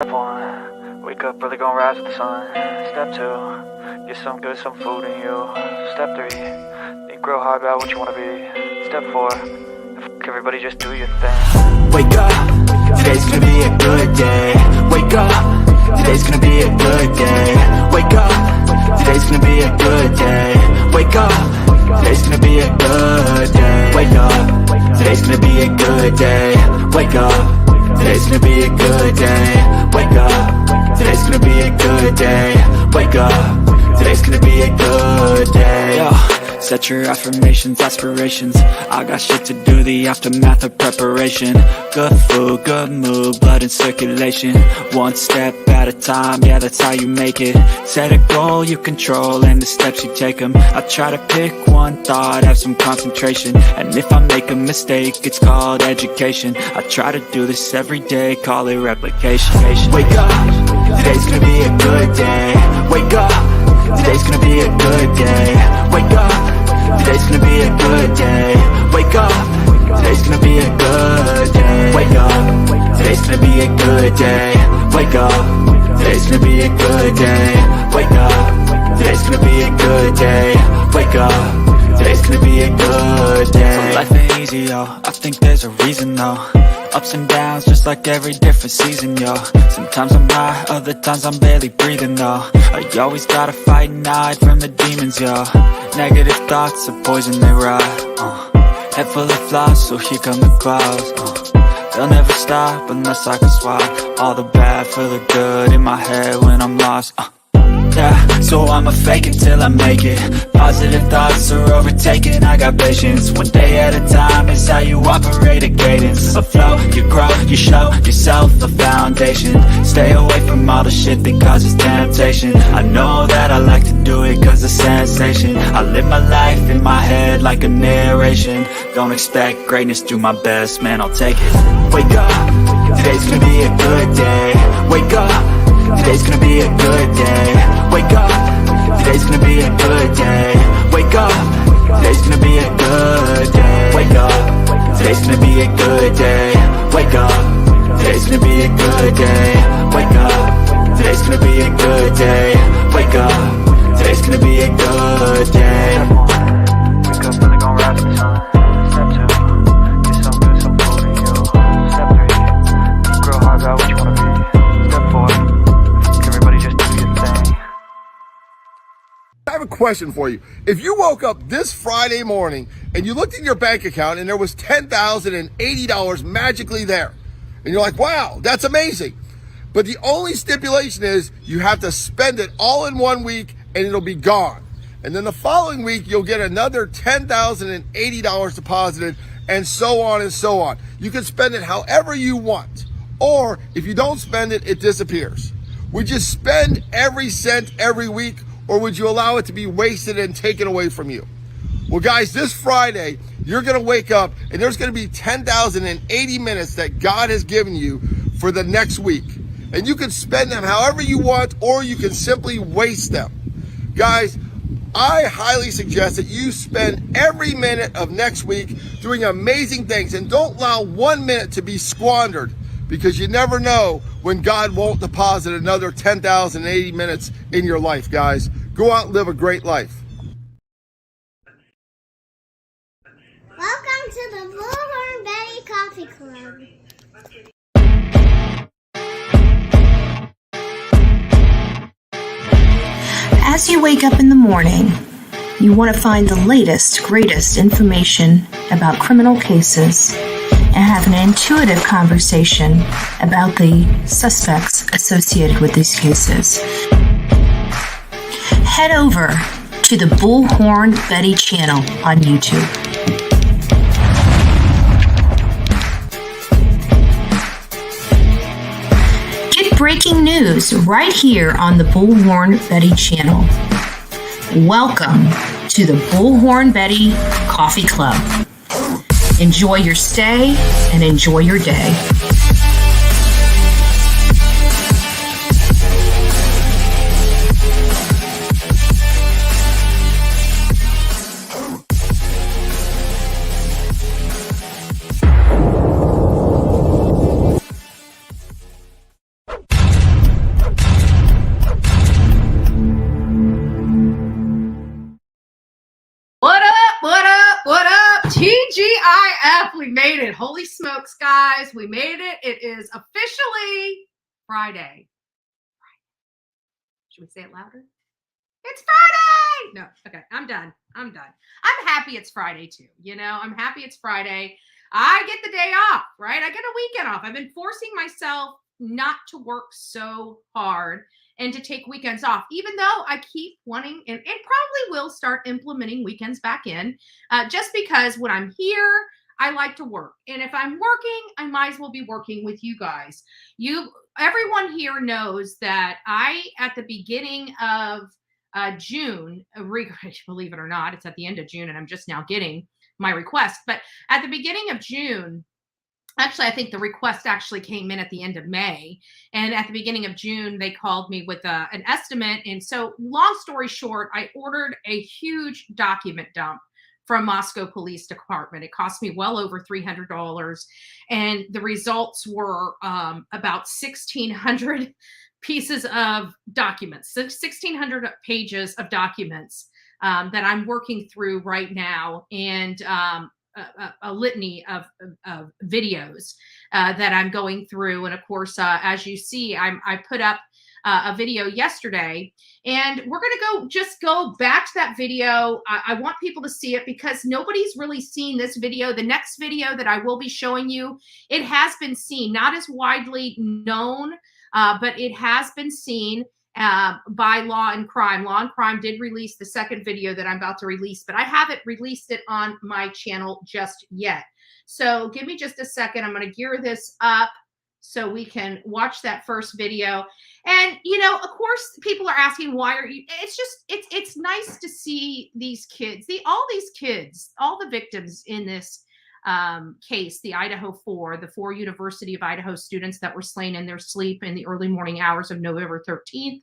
Step one, wake up early, gonna rise with the sun. Step two, get some good, some food in you. Step three, think real hard about what you wanna be. Step four, everybody just do your thing. Wake up, today's gonna be a good day. Wake up, today's gonna be a good day. Wake up, today's gonna be a good day. Wake up, today's gonna be a good day. Wake up, today's gonna be a good day. Wake up, today's gonna be a good day. Wake up, today's gonna be a good day. Wake up, today's gonna be a good day. Yo, set your affirmations, aspirations. I got shit to do, the aftermath of preparation. Good food, good mood, blood in circulation. One step at a time, yeah, that's how you make it. Set a goal you control and the steps you take them. I try to pick one thought, have some concentration. And if I make a mistake, it's called education. I try to do this every day, call it replication. Wake up, today's gonna be a good day. Wake up, today's gonna be a good day. Wake up, today's gonna be a good day. Wake up, today's gonna be a good day. Wake up, today's gonna be a good day. Wake up, today's gonna be a good day. Wake up, today's gonna be a good day. Wake up, today's gonna be a good day. So life ain't easy, yo, I think there's a reason though. Ups and downs, just like every different season, yo. Sometimes I'm high, other times I'm barely breathing, though. I always gotta fight and hide from the demons, yo. Negative thoughts are poison, they rot. Head full of flies, so here come the clouds. They'll never stop unless I can swap all the bad for the good in my head when I'm lost. Yeah, so I'ma fake it till I make it. Positive thoughts are overtaken, I got patience. One day at a time is how you operate a cadence. A flow, you grow, you show yourself a foundation. Stay away from all the shit that causes temptation. I know that I like to do it cause it's sensation. I live my life in my head like a narration. Don't expect greatness, do my best, man, I'll take it. Wake up, today's gonna be a good day. Wake up, today's gonna be a good day. Wake up, today's gonna be a good day. Wake up, today's gonna be a good day. Wake up, today's gonna be a good day. Wake up, today's gonna be a good day. Wake up, today's gonna be a good day. Wake up, today's gonna be a good day. Wake up early, gonna rise with the sun. Step two, get some good, some food in you. Step three, think real hard about what you wanna be. Step four, everybody just do your thing. I have a question for you. If you woke up this Friday morning and you looked in your bank account and there was $10,080 magically there, and you're like, wow, that's amazing. But the only stipulation is you have to spend it all in 1 week and it'll be gone. And then the following week, you'll get another $10,080 deposited, and so on and so on. You can spend it however you want. Or if you don't spend it, it disappears. Would you spend every cent every week, or would you allow it to be wasted and taken away from you? Well, guys, this Friday, you're going to wake up and there's going to be 10,080 minutes that God has given you for the next week. And you can spend them however you want, or you can simply waste them. Guys, I highly suggest that you spend every minute of next week doing amazing things, and don't allow 1 minute to be squandered, because you never know when God won't deposit another 10,080 minutes in your life, guys. Go out and live a great life. Welcome to the Bullhorn Betty Coffee Club. As you wake up in the morning, you want to find the latest, greatest information about criminal cases and have an intuitive conversation about the suspects associated with these cases. Head over to the Bullhorn Betty channel on YouTube. Get breaking news right here on the Bullhorn Betty channel. Welcome to the Bullhorn Betty Coffee Club. Enjoy your stay and enjoy your day. Holy smokes, guys, we made it. It is officially Friday. Should we say it louder? It's Friday! No, okay, I'm done. I'm happy it's Friday too. I'm happy it's Friday. I get the day off, right? I get a weekend off. I've been forcing myself not to work so hard and to take weekends off, even though I keep wanting and probably will start implementing weekends back in, just because when I'm here, I like to work. And if I'm working, I might as well be working with you guys. Everyone here knows that at the beginning of June, believe it or not, it's at the end of June and I'm just now getting my request. But at the beginning of June, actually, I think the request actually came in at the end of May. And at the beginning of June, they called me with an estimate. And so long story short, I ordered a huge document dump from Moscow Police Department. It cost me well over $300. And the results were about 1,600 pieces of documents, 1,600 pages of documents that I'm working through right now, and a litany of videos that I'm going through. And of course, as you see, I put up a video yesterday, and we're going to go back to that video. I want people to see it because nobody's really seen this video. The next video that I will be showing you, it has been seen, not as widely known, but it has been seen by Law and Crime. Law and Crime did release the second video that I'm about to release, but I haven't released it on my channel just yet. So give me just a second. I'm going to gear this up so we can watch that first video. And, of course, people are asking, why are you, it's nice to see these kids, all the victims in this case, the Idaho 4, the 4 University of Idaho students that were slain in their sleep in the early morning hours of November 13th,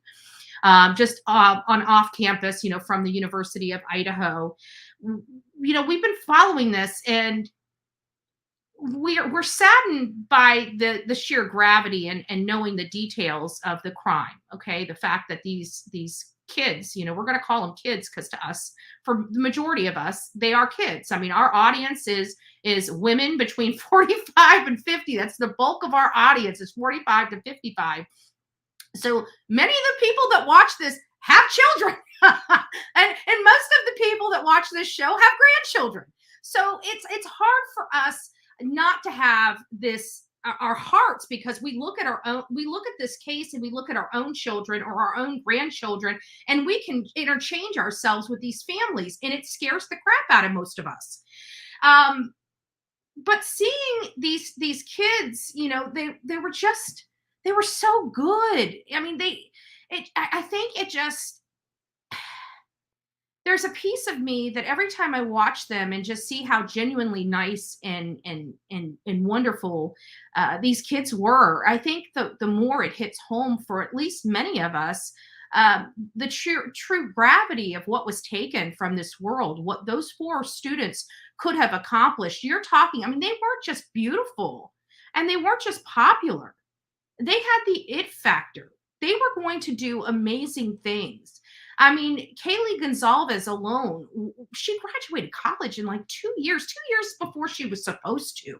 just on off campus, from the University of Idaho. We've been following this, and we're saddened by the sheer gravity and knowing the details of the crime. Okay, the fact that these kids, we're going to call them kids because to us, for the majority of us, they are kids. I mean, our audience is women between 45 and 50. That's the bulk of our audience, is 45 to 55. So many of the people that watch this have children, and most of the people that watch this show have grandchildren. So it's hard for us not to have this our hearts, because we look at this case and we look at our own children or our own grandchildren, and we can interchange ourselves with these families, and it scares the crap out of most of us. But seeing these kids, they were so good. I mean, I think it just, there's a piece of me that every time I watch them and just see how genuinely nice and wonderful these kids were, I think the more it hits home for at least many of us, the true gravity of what was taken from this world, what those 4 students could have accomplished. You're talking, I mean, they weren't just beautiful and they weren't just popular. They had the it factor. They were going to do amazing things. I mean, Kaylee Gonzalez alone, she graduated college in like 2 years before she was supposed to.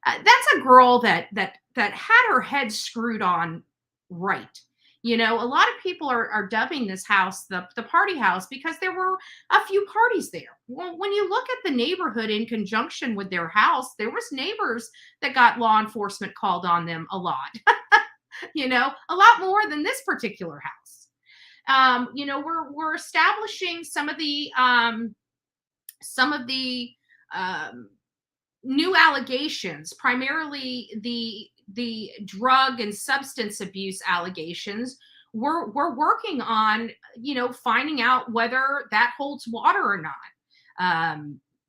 That's a girl that had her head screwed on right. A lot of people are dubbing this house the party house because there were a few parties there. Well, when you look at the neighborhood in conjunction with their house, there was neighbors that got law enforcement called on them a lot, a lot more than this particular house. We're establishing some of the new allegations, primarily the drug and substance abuse allegations. We're working on, finding out whether that holds water or not.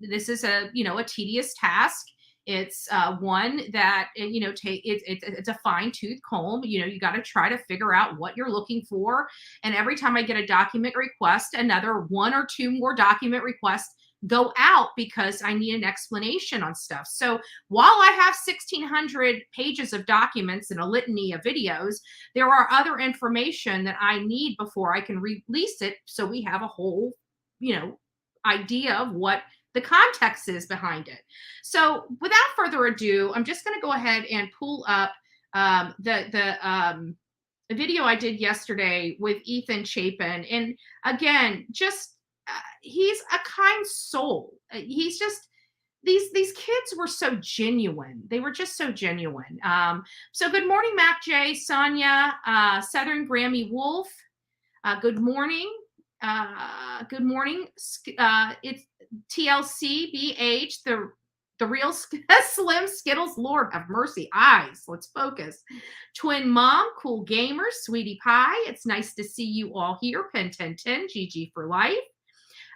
This is a tedious task. It's one that, it's a fine-tooth comb. You got to try to figure out what you're looking for. And every time I get a document request, another 1 or 2 more document requests go out because I need an explanation on stuff. So while I have 1,600 pages of documents and a litany of videos, there are other information that I need before I can release it. So we have a whole, idea of what the context is behind it. So without further ado, I'm just going to go ahead and pull up the video I did yesterday with Ethan Chapin. And again, just he's a kind soul. He's just these kids were so genuine. They were just so genuine. So good morning, Mac J, Sonia, Southern Grammy Wolf. Good morning. Good morning. It's TLC BH, the real Slim Skittles. Lord have mercy. Eyes. Let's focus. Twin Mom, Cool Gamer, Sweetie Pie. It's nice to see you all here. Pen 1010, GG for life.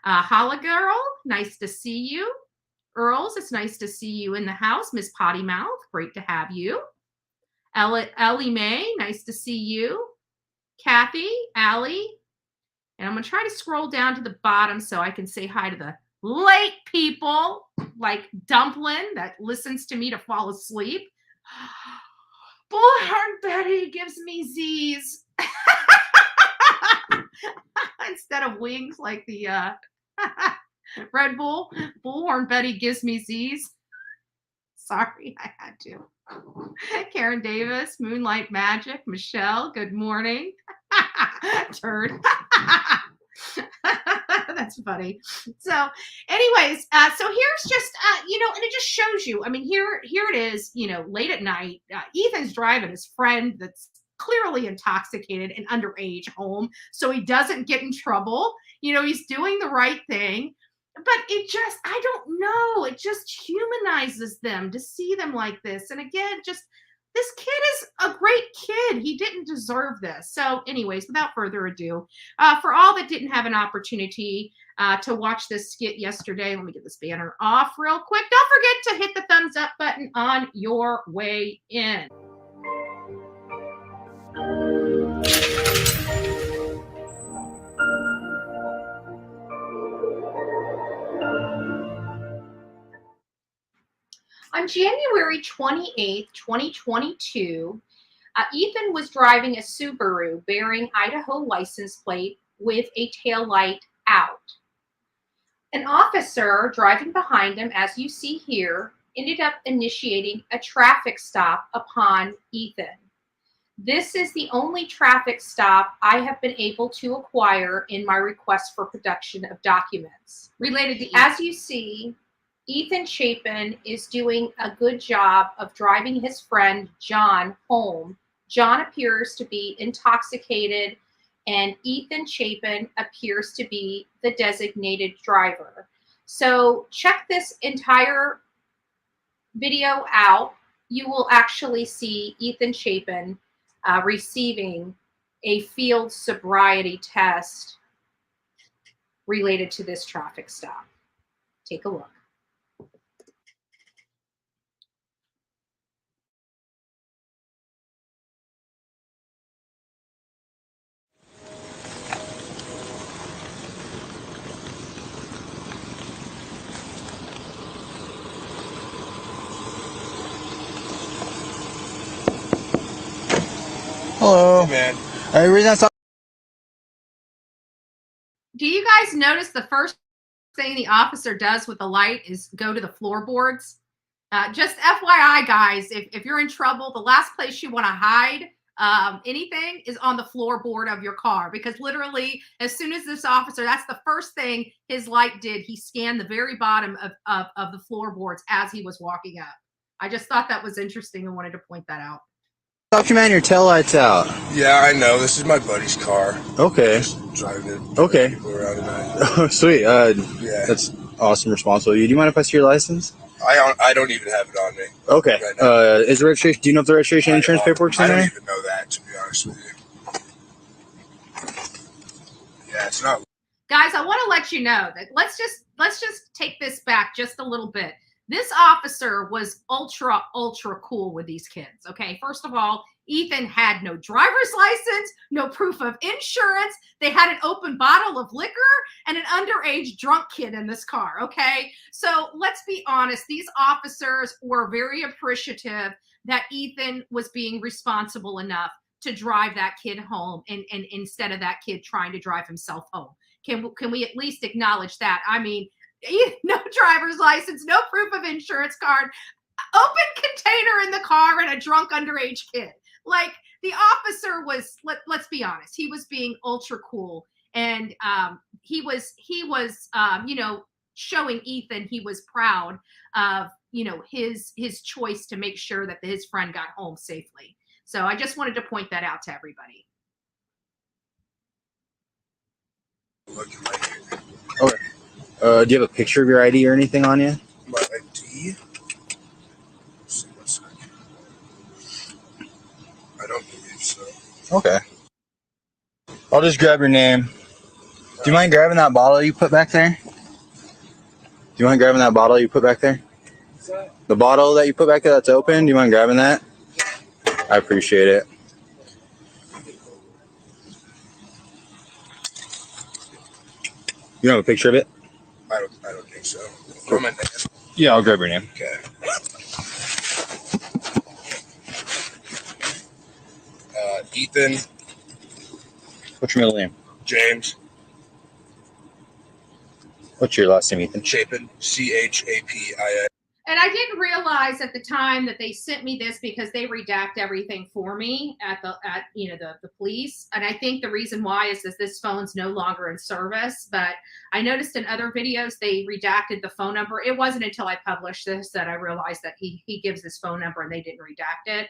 Holla Girl, nice to see you. Earls, it's nice to see you in the house. Miss Potty Mouth, great to have you. Ellie Mae, nice to see you. Kathy, Allie, and I'm going to try to scroll down to the bottom so I can say hi to the late people like Dumplin that listens to me to fall asleep. Bullhorn Betty gives me Z's instead of wings like the Red Bull. Bullhorn Betty gives me Z's. Sorry, I had to. Karen Davis, Moonlight Magic, Michelle, good morning. Turd. That's funny. So anyways, so here's just, and it just shows you, I mean, here it is, late at night, Ethan's driving his friend that's clearly intoxicated and underage home so he doesn't get in trouble. He's doing the right thing. But it just, I don't know, it just humanizes them to see them like this. And again, just this kid is a great kid. He didn't deserve this. So anyways, without further ado, for all that didn't have an opportunity to watch this skit yesterday, let me get this banner off real quick. Don't forget to hit the thumbs up button on your way in. On January 28th, 2022, Ethan was driving a Subaru bearing Idaho license plate with a taillight out. An officer driving behind him, as you see here, ended up initiating a traffic stop upon Ethan. This is the only traffic stop I have been able to acquire in my request for production of documents related to, as you see, Ethan Chapin is doing a good job of driving his friend John home. John appears to be intoxicated, and Ethan Chapin appears to be the designated driver. So check this entire video out. You will actually see Ethan Chapin receiving a field sobriety test related to this traffic stop. Take a look. Hello. Hey, man. The reason I saw. Do you guys notice the first thing the officer does with the light is go to the floorboards? Just FYI, guys, if you're in trouble, the last place you want to hide anything is on the floorboard of your car, because literally as soon as this officer, that's the first thing his light did. He scanned the very bottom of the floorboards as he was walking up. I just thought that was interesting and wanted to point that out. Stop your man, your tail lights out. Yeah, I know. This is my buddy's car. Okay. Just driving it. Okay. People around tonight. Oh, sweet. Yeah. That's awesome, responsible. Do you mind if I see your license? I don't even have it on me. Okay. Right now. Is the registration? Do you know if the registration and insurance paperwork's in I there? don't even know that, to be honest with you. Yeah, it's not. Guys, I want to let you know that let's just take this back just a little bit. This officer was ultra cool with these kids. Okay, first of all, Ethan had no driver's license, no proof of insurance. They had an open bottle of liquor and an underage drunk kid in this car. Okay, so let's be honest. These officers were very appreciative that Ethan was being responsible enough to drive that kid home, and instead of that kid trying to drive himself home. Can we at least acknowledge that? I mean, No driver's license, no proof of insurance card, open container in the car, and a drunk underage kid. Like, the officer was, let's be honest, he was being ultra cool. And he was showing Ethan he was proud of, his choice to make sure that his friend got home safely. So I just wanted to point that out to everybody. Okay. Do you have a picture of your ID or anything on you? My ID? I don't believe so. Okay. I'll just grab your name. Do you mind grabbing that bottle you put back there? Do you mind grabbing that bottle you put back there? The bottle that you put back there that's open, do you mind grabbing that? I appreciate it. You don't have a picture of it? I don't think so. Cool. My name. Yeah, I'll grab your name. Okay. Ethan. What's your middle name? James. What's your last name, Ethan? Chapin. Chapin. And I didn't realize at the time that they sent me this because they redact everything for me at the police. And I think the reason why is that this phone's no longer in service. But I noticed in other videos they redacted the phone number. It wasn't until I published this that I realized that he gives his phone number and they didn't redact it.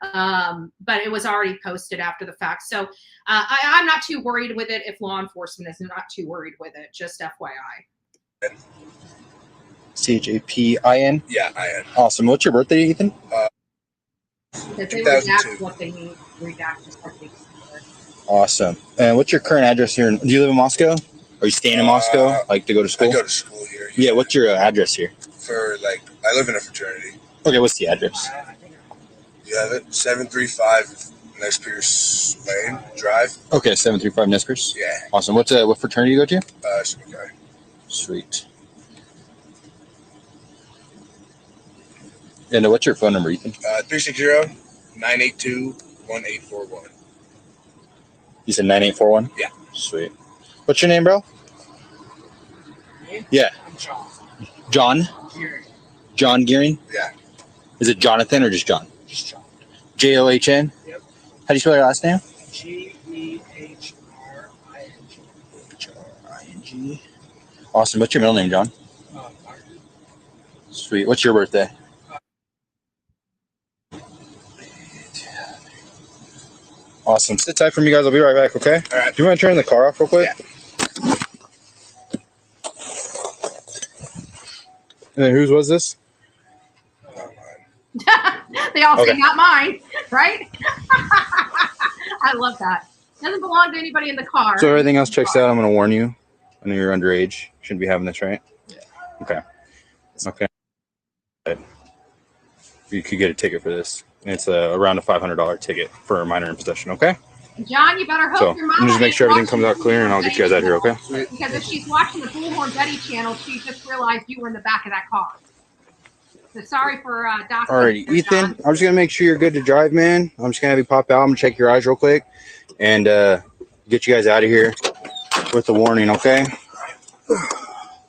But it was already posted after the fact. So I'm not too worried with it if law enforcement is not too worried with it. Just FYI. Chapin? Yeah, IN. Awesome. What's your birthday, Ethan? That they redact what they need redact just like they Awesome. And what's your current address here? Do you live in Moscow? Are you staying in Moscow, like to go to school? I go to school here. Yeah, what's your address here? I live in a fraternity. Okay, what's the address? You have it? 735 Nez Perce Lane Drive. Okay, 735 Nez Perce. Yeah. Awesome. What fraternity you go to? Okay. Sweet. And what's your phone number, Ethan? 360-982-1841. You said 9841? Yeah. Sweet. What's your name, bro? Yeah. I'm John. John? Gearing. John Gearing? Yeah. Is it Jonathan or just John? Just John. John? Yep. How do you spell your last name? Gehring. Hring. Awesome. What's your middle name, John? Martin. Sweet. What's your birthday? Awesome. Sit tight for me, guys. I'll be right back, okay? All right. Do you want to turn the car off real quick? Yeah. And then whose was this? They all say Okay. not mine, right? I love that. Doesn't belong to anybody in the car. So everything else checks out. I'm going to warn you. I know you're underage. Shouldn't be having this, right? Yeah. Okay. Okay. You could get a ticket for this. It's around a $500 ticket for a minor in possession, okay? John, you better hope So your let mama me just make ain't sure everything watching comes out the clear, and I'll get you guys out of here, okay? Because if she's watching the Bullhorn Betty channel, she just realized you were in the back of that car. So sorry for Dr. Alrighty, Ethan, I'm just going to make sure you're good to drive, man. I'm just going to have you pop out. I'm going to check your eyes real quick and get you guys out of here with a warning, okay?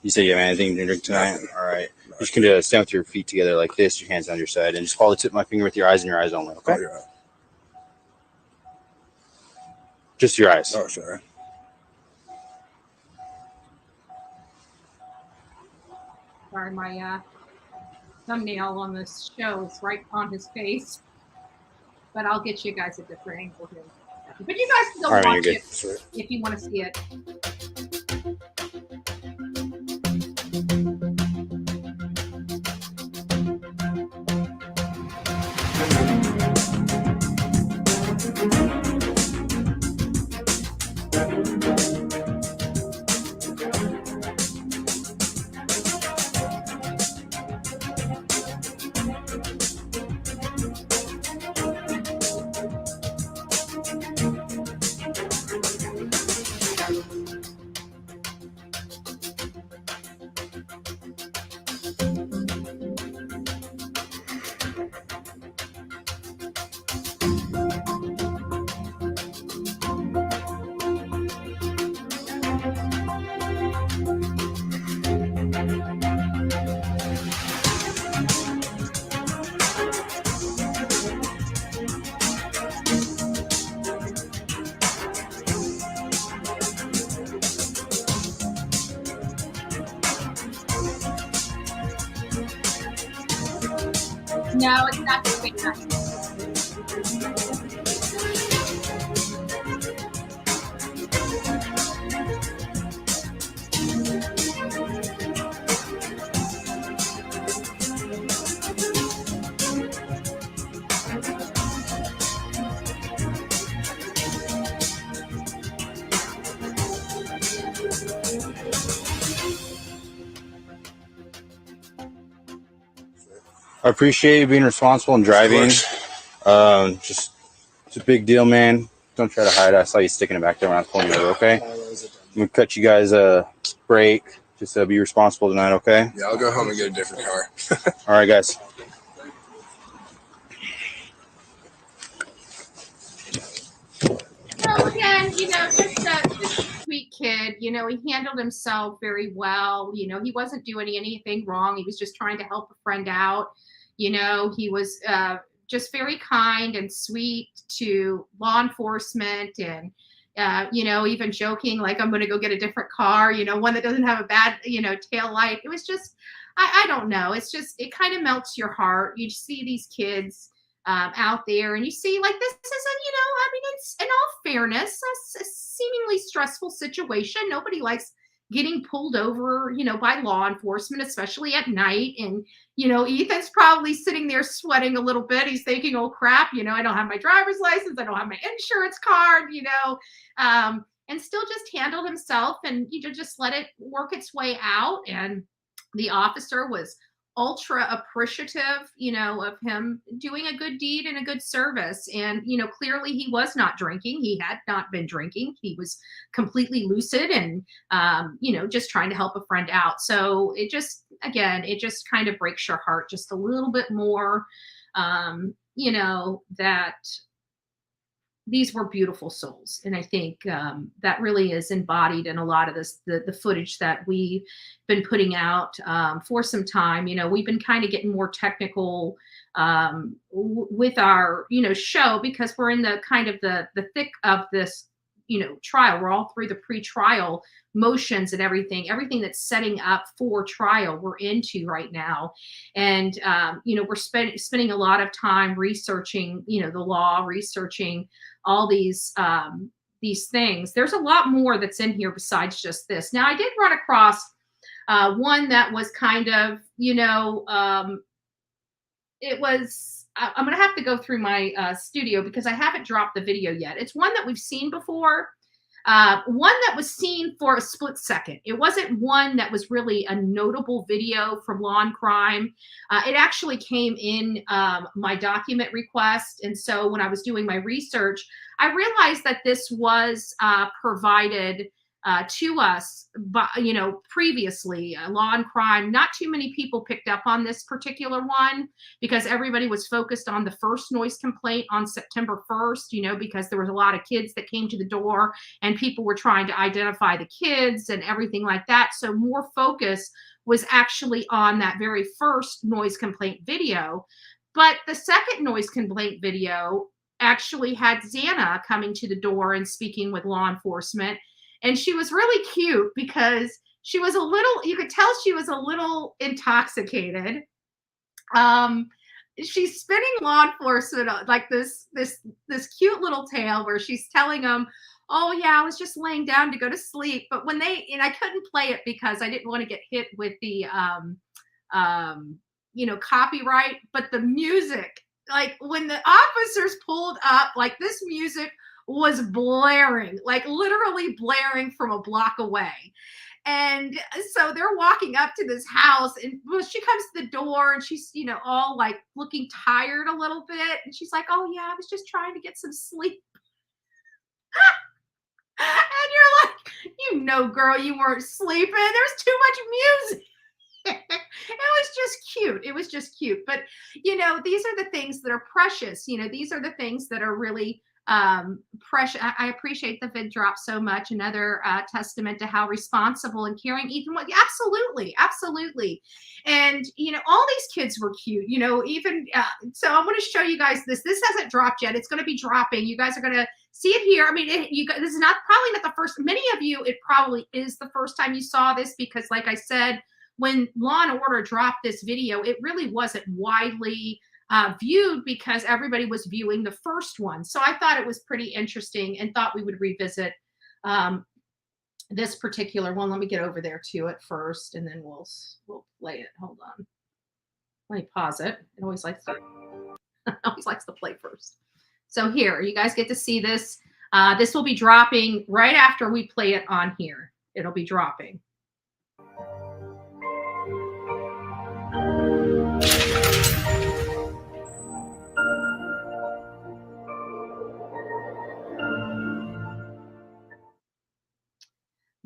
You said you have anything to drink tonight? All right. You're just going to stand with your feet together like this, your hands down your side, and just follow the tip of my finger with your eyes and your eyes only, okay? Just your eyes. Oh, sorry. Sorry, my thumbnail on this show is right on his face. But I'll get you guys a different angle here. But you guys can go All right, watch you're it good. if you want to see it. No, it's not the same night. I appreciate you being responsible and driving. Just it's a big deal, man. Don't try to hide it. I saw you sticking it back there when I was pulling you over, okay? I'm gonna cut you guys a break. Just be responsible tonight, okay? Yeah, I'll go home and get a different car. All right, guys. So again, just a sweet kid. He handled himself very well. He wasn't doing anything wrong. He was just trying to help a friend out. He was just very kind and sweet to law enforcement, and even joking like, I'm going to go get a different car, one that doesn't have a bad, tail light. It was just, I don't know. It's just, it kind of melts your heart. You see these kids out there, and you see like, this isn't, it's in all fairness, a seemingly stressful situation. Nobody likes getting pulled over, by law enforcement, especially at night. And, Ethan's probably sitting there sweating a little bit. He's thinking, oh crap, I don't have my driver's license. I don't have my insurance card, and still just handled himself and, just let it work its way out. And the officer was ultra appreciative, of him doing a good deed and a good service. And, clearly he was not drinking. He had not been drinking. He was completely lucid and, just trying to help a friend out. So it just kind of breaks your heart just a little bit more, that these were beautiful souls. And I think that really is embodied in a lot of this, the footage that we've been putting out for some time. We've been kind of getting more technical with our, show, because we're in the kind of the thick of this, trial. We're all through the pre-trial motions and everything that's setting up for trial we're into right now. And, we're spending a lot of time researching, the law, researching all these things. There's a lot more that's in here besides just this. Now, I did run across one that was kind of, it was, I'm going to have to go through my studio because I haven't dropped the video yet. It's one that we've seen before. One that was seen for a split second. It wasn't one that was really a notable video from Law and Crime. It actually came in my document request. And so when I was doing my research, I realized that this was provided to us, but previously, Law and Crime. Not too many people picked up on this particular one because everybody was focused on the first noise complaint on September 1st, because there was a lot of kids that came to the door and people were trying to identify the kids and everything like that. So more focus was actually on that very first noise complaint video. But the second noise complaint video actually had Xana coming to the door and speaking with law enforcement. And she was really cute because she was you could tell she was a little intoxicated. She's spinning law enforcement like this cute little tale where she's telling them, oh yeah, I was just laying down to go to sleep. But and I couldn't play it because I didn't want to get hit with the, copyright, but the music, like when the officers pulled up, like this music was blaring, like literally blaring from a block away. And so they're walking up to this house, and she comes to the door and she's, all like looking tired a little bit. And she's like, oh yeah, I was just trying to get some sleep. And you're like, girl, you weren't sleeping. There's too much music. It was just cute. But, these are the things that are precious. These are the things that are really precious. I appreciate the vid drop so much. Another testament to how responsible and caring Ethan was. Absolutely. And all these kids were cute. Even so, I'm going to show you guys this. This hasn't dropped yet. It's going to be dropping. You guys are going to see it here. I mean, this is probably not the first. Many of you, it probably is the first time you saw this because, like I said, when Law and Order dropped this video, it really wasn't widely viewed because everybody was viewing the first one. So I thought it was pretty interesting and thought we would revisit this particular one. Let me get over there to it first, and then we'll play it. Hold on. Let me pause it. It always likes to play first. So here, you guys get to see this. This will be dropping right after we play it on here. It'll be dropping.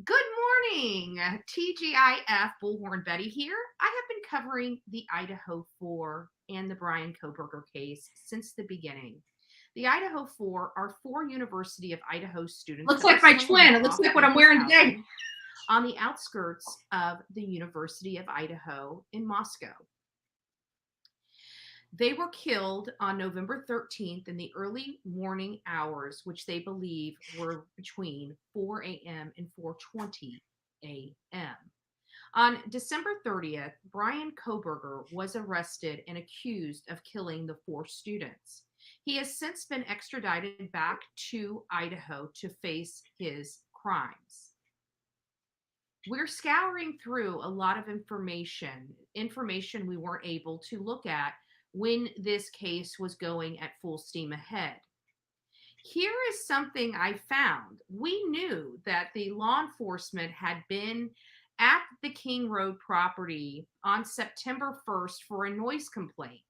Good morning, TGIF Bullhorn Betty here. I have been covering the Idaho 4 and the Brian Kohberger case since the beginning. The Idaho 4 are 4 University of Idaho students. Looks like my twin. It looks like what I'm wearing today. On the outskirts of the University of Idaho in Moscow. They were killed on November 13th in the early morning hours, which they believe were between 4 a.m. and 4:20 a.m. On December 30th, Brian Kohberger was arrested and accused of killing the 4 students. He has since been extradited back to Idaho to face his crimes. We're scouring through a lot of information we weren't able to look at when this case was going at full steam ahead. Here is something I found. We knew that the law enforcement had been at the King Road property on September 1st for a noise complaint.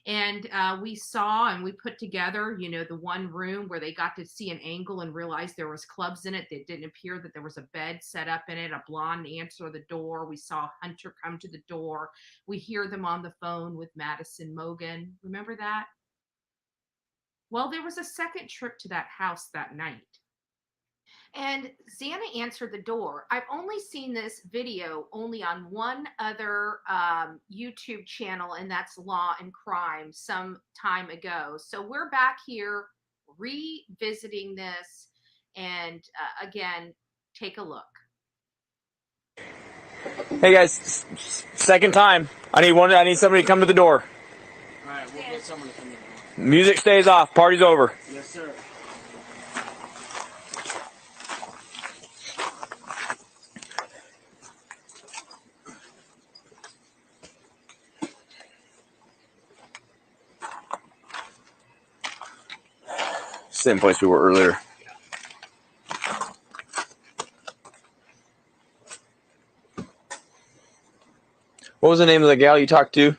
And we saw and we put together, the one room where they got to see an angle and realized there was clubs in it. It didn't appear that there was a bed set up in it. A blonde answered the door. We saw Hunter come to the door. We hear them on the phone with Madison Mogan. Remember that? Well, there was a second trip to that house that night. And Xana answered the door. I've only seen this video only on one other YouTube channel, and that's Law and Crime some time ago. So we're back here revisiting this, and again, take a look. Hey guys, second time. I need somebody to come to the door. All right, we'll get someone to come in. Music stays off. Party's over. Yes, sir. Same place we were earlier. What was the name of the gal you talked to?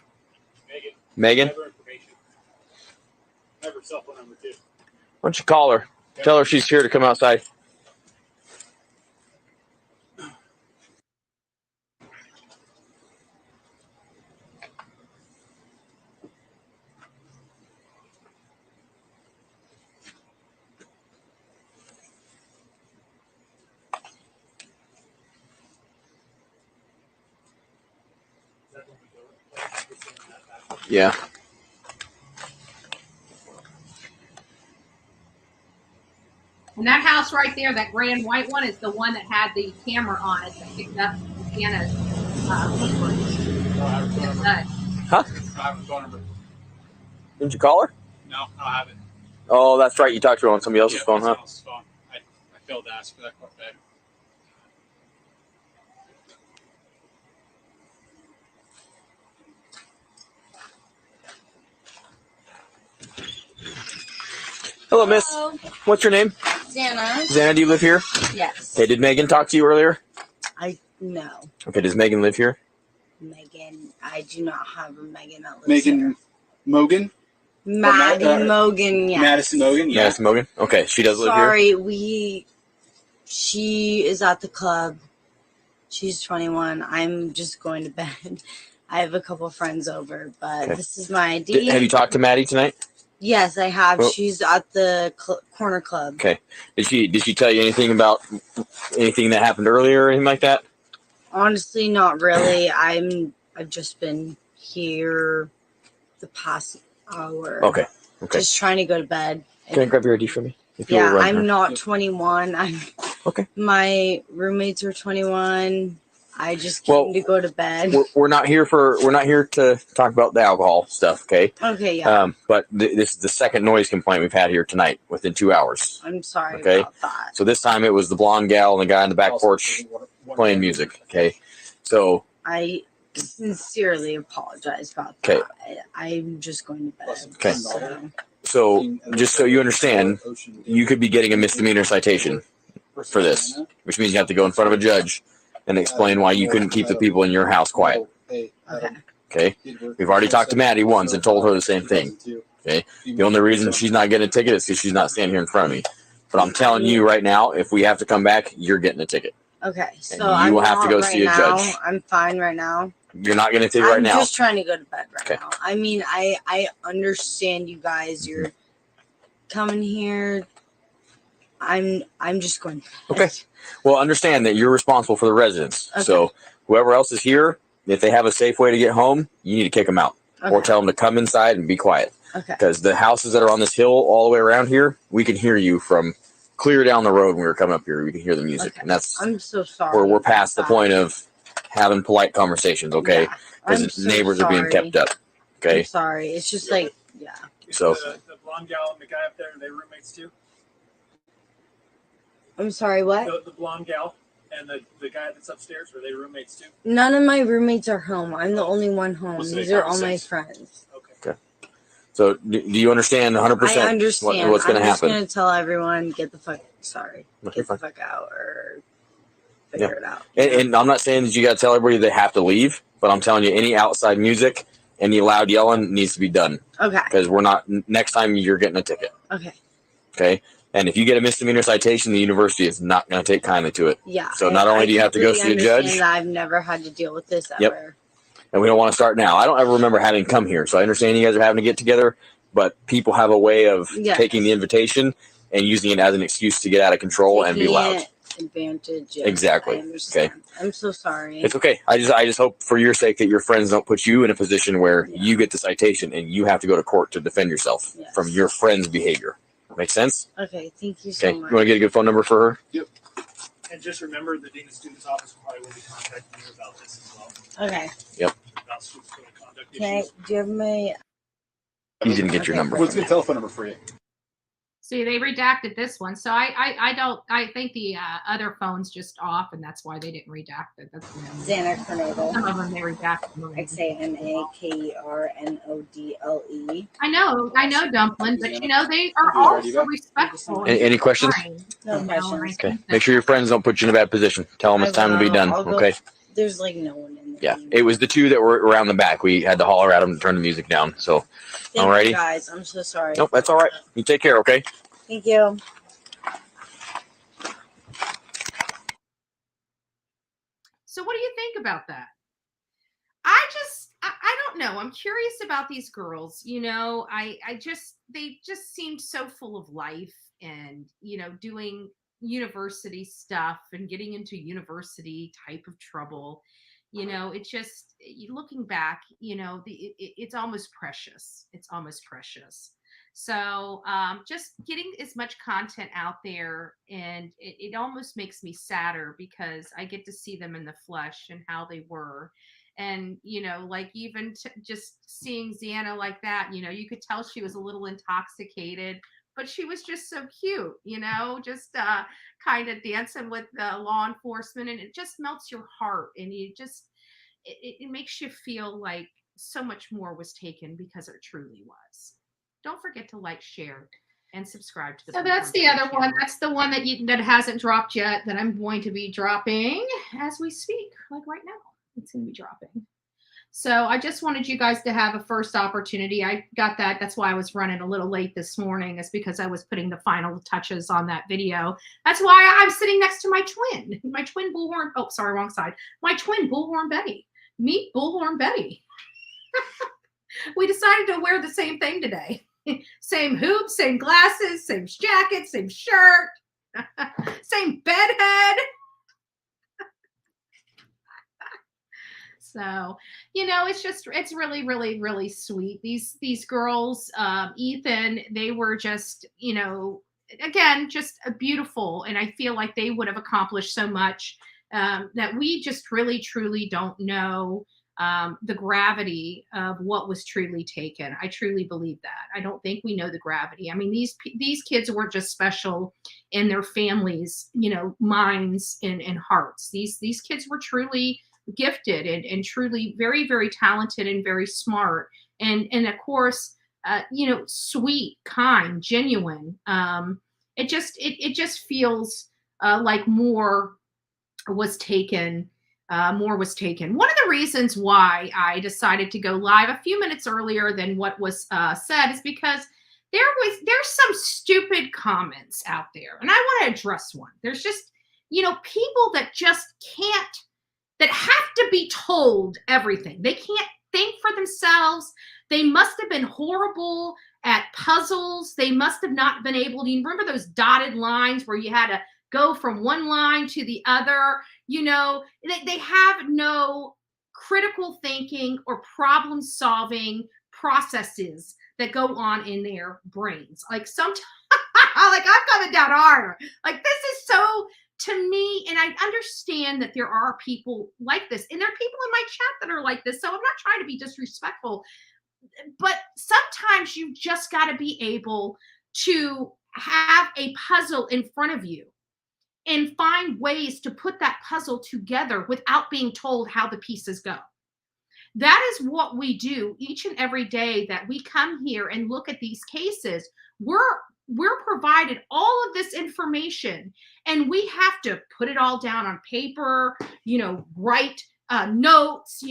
Megan? Never information. Never cell phone number too. Why don't you call her? Okay. Tell her she's here to come outside. Yeah. And that house right there, that gray and white one, is the one that had the camera on it that picked up Anna's Huh? Didn't you call her? No, I haven't. Oh, that's right. You talked to her on somebody else's phone, huh? Phone. I failed to ask for that quite bad. Hello, miss. Hello. What's your name? Xana. Xana, do you live here? Yes. Hey, did Megan talk to you earlier? No. Okay, does Megan live here? Megan. I do not have a Megan that lives Megan here. Mogan? Maddie Mogan, yes. Madison Mogan? Yeah. Madison Mogan? Okay, she does live Sorry, here? she is at the club. She's 21. I'm just going to bed. I have a couple friends over, but This is my ID. Have you talked to Maddie tonight? Yes, I have. Well, she's at the corner club. Okay. Did she tell you anything about anything that happened earlier or anything like that? Honestly, not really. I've just been here the past hour. Okay. Just trying to go to bed. Can I grab your ID for me? Yeah, I'm not 21. Okay. My roommates are 21. I just came to go to bed. We're not here to talk about the alcohol stuff, okay? Okay, yeah. But this is the second noise complaint we've had here tonight within 2 hours. I'm sorry okay? about that. So this time it was the blonde gal and the guy on the back porch playing music, okay? So I sincerely apologize about okay. that. I'm just going to bed. Okay. So just so you understand, you could be getting a misdemeanor citation for this, which means you have to go in front of a judge and explain why you couldn't keep the people in your house quiet. Okay. We've already talked to Maddie once and told her the same thing. Okay. The only reason she's not getting a ticket is because she's not standing here in front of me. But I'm telling you right now, if we have to come back, you're getting a ticket. Okay. So and you will have to go see a judge. I'm fine right now. You're not getting a ticket right now. I'm just trying to go to bed right now. I mean, I understand you guys. You're coming here. I'm just going to bed. Okay. Well, understand that you're responsible for the residents. Okay. So whoever else is here, if they have a safe way to get home, you need to kick them out or tell them to come inside and be quiet. Okay. Because the houses that are on this hill all the way around here, we can hear you from clear down the road when we were coming up here. We can hear the music. Okay. And that's I'm so sorry. we're past the point of having polite conversations, okay? Because neighbors are being kept up. Okay. I'm sorry. It's just like, yeah. So the blonde gal and the guy up there, are they roommates too? I'm sorry, what? The blonde gal and the guy that's upstairs, are they roommates too? None of my roommates are home. I'm the only one home. These are all my friends. okay. So do you understand 100% I understand. what's going to happen? I'm just going to tell everyone, get the fuck out or figure it out. And I'm not saying that you got to tell everybody they have to leave, but I'm telling you, any outside music, any loud yelling needs to be done. Okay. Because next time you're getting a ticket. Okay. Okay. And if you get a misdemeanor citation, the university is not going to take kindly to it. Yeah. So not only do you have to go see a judge. I've never had to deal with this ever. Yep. And we don't want to start now. I don't ever remember having to come here. So I understand you guys are having to get together, but people have a way of taking the invitation and using it as an excuse to get out of control and be loud. Advantage. Yes, exactly. Okay. I'm so sorry. It's okay. I just hope for your sake that your friends don't put you in a position where you get the citation and you have to go to court to defend yourself from your friend's behavior. Make sense? Okay. Thank you so much. You want to get a good phone number for her? Yep. And just remember, the Dean of Students Office probably will be contacting you about this as well. Okay. Yep. About students code of conduct Okay. issues. Do you have my? You didn't get your number. What's a good telephone number for you? See, they redacted this one, so I think the other phone's just off, and that's why they didn't redact it. That's Xana Cornado. Some of them they redacted. XANAKERNODLE. I know, Dumpling, but they are also respectful. Any questions? No questions. Okay. Make sure your friends don't put you in a bad position. Tell them it's time to be done. Okay. There's like no one in there. Yeah. It was the two that were around the back. We had to holler at them to turn the music down. So, Thank you guys. I'm so sorry. Nope, that's all right. You take care, okay? Thank you. So what do you think about that? I don't know. I'm curious about these girls. They just seemed so full of life and, doing university stuff and getting into university type of trouble. Looking back, it's almost precious. It's almost precious. So just getting as much content out there, and it almost makes me sadder because I get to see them in the flesh and how they were. And, like even just seeing Xana like that, you could tell she was a little intoxicated, but she was just so cute, just kind of dancing with the law enforcement, and it just melts your heart. And it makes you feel like so much more was taken because it truly was. Don't forget to like, share, and subscribe to the. So that's the other one. That's the one that hasn't dropped yet, that I'm going to be dropping as we speak, like right now. It's going to be dropping. So I just wanted you guys to have a first opportunity. I got that. That's why I was running a little late this morning. It's because I was putting the final touches on that video. That's why I'm sitting next to my twin Bullhorn. Oh, sorry, wrong side. My twin Bullhorn Betty. Meet Bullhorn Betty. We decided to wear the same thing today. Same hoops, same glasses, same jacket, same shirt, same bedhead. So, it's really, really, really sweet. These girls, Ethan, they were just, again, just beautiful. And I feel like they would have accomplished so much that we just really, truly don't know the gravity of what was truly taken. I truly believe that. I don't think we know the gravity. I mean, these kids weren't just special in their families, minds and hearts. These kids were truly gifted and truly very, very talented and very smart. And of course, sweet, kind, genuine. It just feels like more was taken. More was taken. One of the reasons why I decided to go live a few minutes earlier than what was said is because there's some stupid comments out there, and I want to address one. There's just people that just can't, that have to be told everything. They can't think for themselves. They must have been horrible at puzzles. They must have not been able to. You remember those dotted lines where you had to go from one line to the other? They have no critical thinking or problem solving processes that go on in their brains. Like sometimes, like I'm coming down harder. Like this is so, to me, and I understand that there are people like this, and there are people in my chat that are like this. So I'm not trying to be disrespectful, but sometimes you just got to be able to have a puzzle in front of you and find ways to put that puzzle together without being told how the pieces go. That is what we do each and every day that we come here and look at these cases. We're provided all of this information, and we have to put it all down on paper, write notes,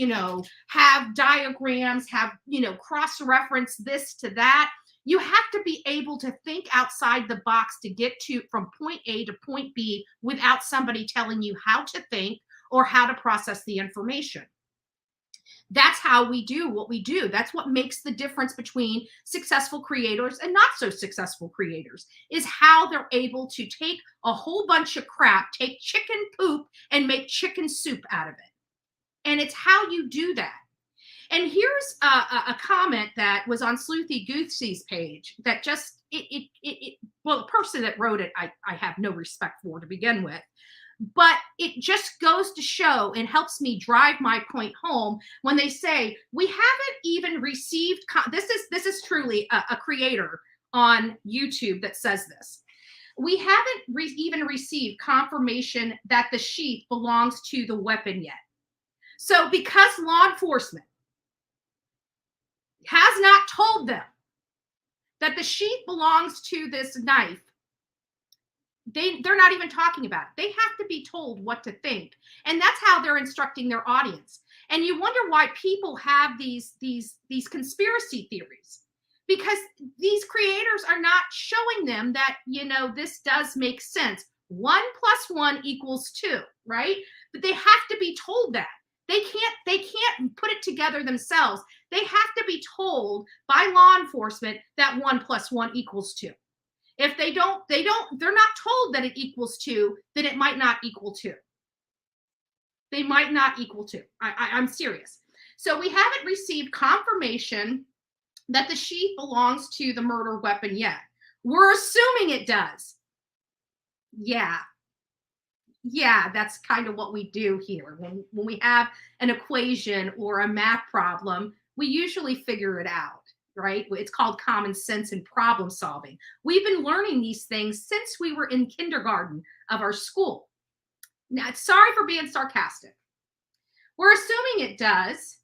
have diagrams, have, cross-reference this to that. You have to be able to think outside the box to get from point A to point B without somebody telling you how to think or how to process the information. That's how we do what we do. That's what makes the difference between successful creators and not so successful creators, is how they're able to take a whole bunch of crap, take chicken poop and make chicken soup out of it. And it's how you do that. And here's a comment that was on Sleuthy Goosey's page that just, well, the person that wrote it, I have no respect for to begin with, but it just goes to show and helps me drive my point home when they say, we haven't even received, this is truly a creator on YouTube that says this. We haven't even received confirmation that the sheath belongs to the weapon yet. So because law enforcement has not told them that the sheath belongs to this knife, they're not even talking about it. They have to be told what to think. And that's how they're instructing their audience. And you wonder why people have these conspiracy theories, because these creators are not showing them that, this does make sense. 1 + 1 = 2, right? But they have to be told that. They can't put it together themselves. They have to be told by law enforcement that 1 + 1 = 2. If they're not told that it equals 2, then it might not equal 2. They might not equal 2. I'm serious. So we haven't received confirmation that the sheath belongs to the murder weapon yet. We're assuming it does. Yeah, that's kind of what we do here. When we have an equation or a math problem, we usually figure it out, right? It's called common sense and problem solving. We've been learning these things since we were in kindergarten of our school. Now, sorry for being sarcastic. We're assuming it does,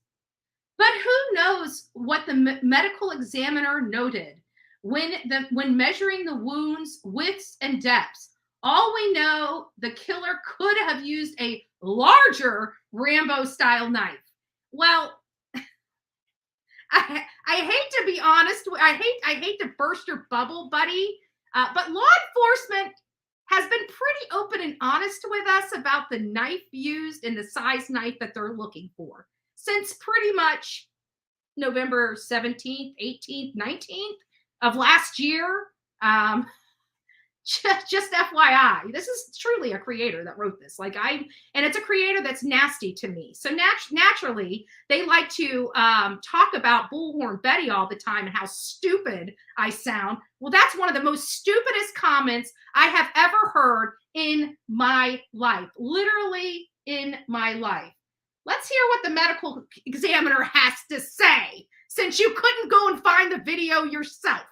but who knows what the medical examiner noted when measuring the wounds' widths and depths. All we know, the killer could have used a larger Rambo-style knife. Well, I hate to be honest. I hate to burst your bubble, buddy. But law enforcement has been pretty open and honest with us about the knife used and the size knife that they're looking for since pretty much November 17th, 18th, 19th of last year. Just FYI, this is truly a creator that wrote this. And it's a creator that's nasty to me. So naturally, they like to talk about Bullhorn Betty all the time and how stupid I sound. Well, that's one of the most stupidest comments I have ever heard in my life, literally in my life. Let's hear what the medical examiner has to say, since you couldn't go and find the video yourself.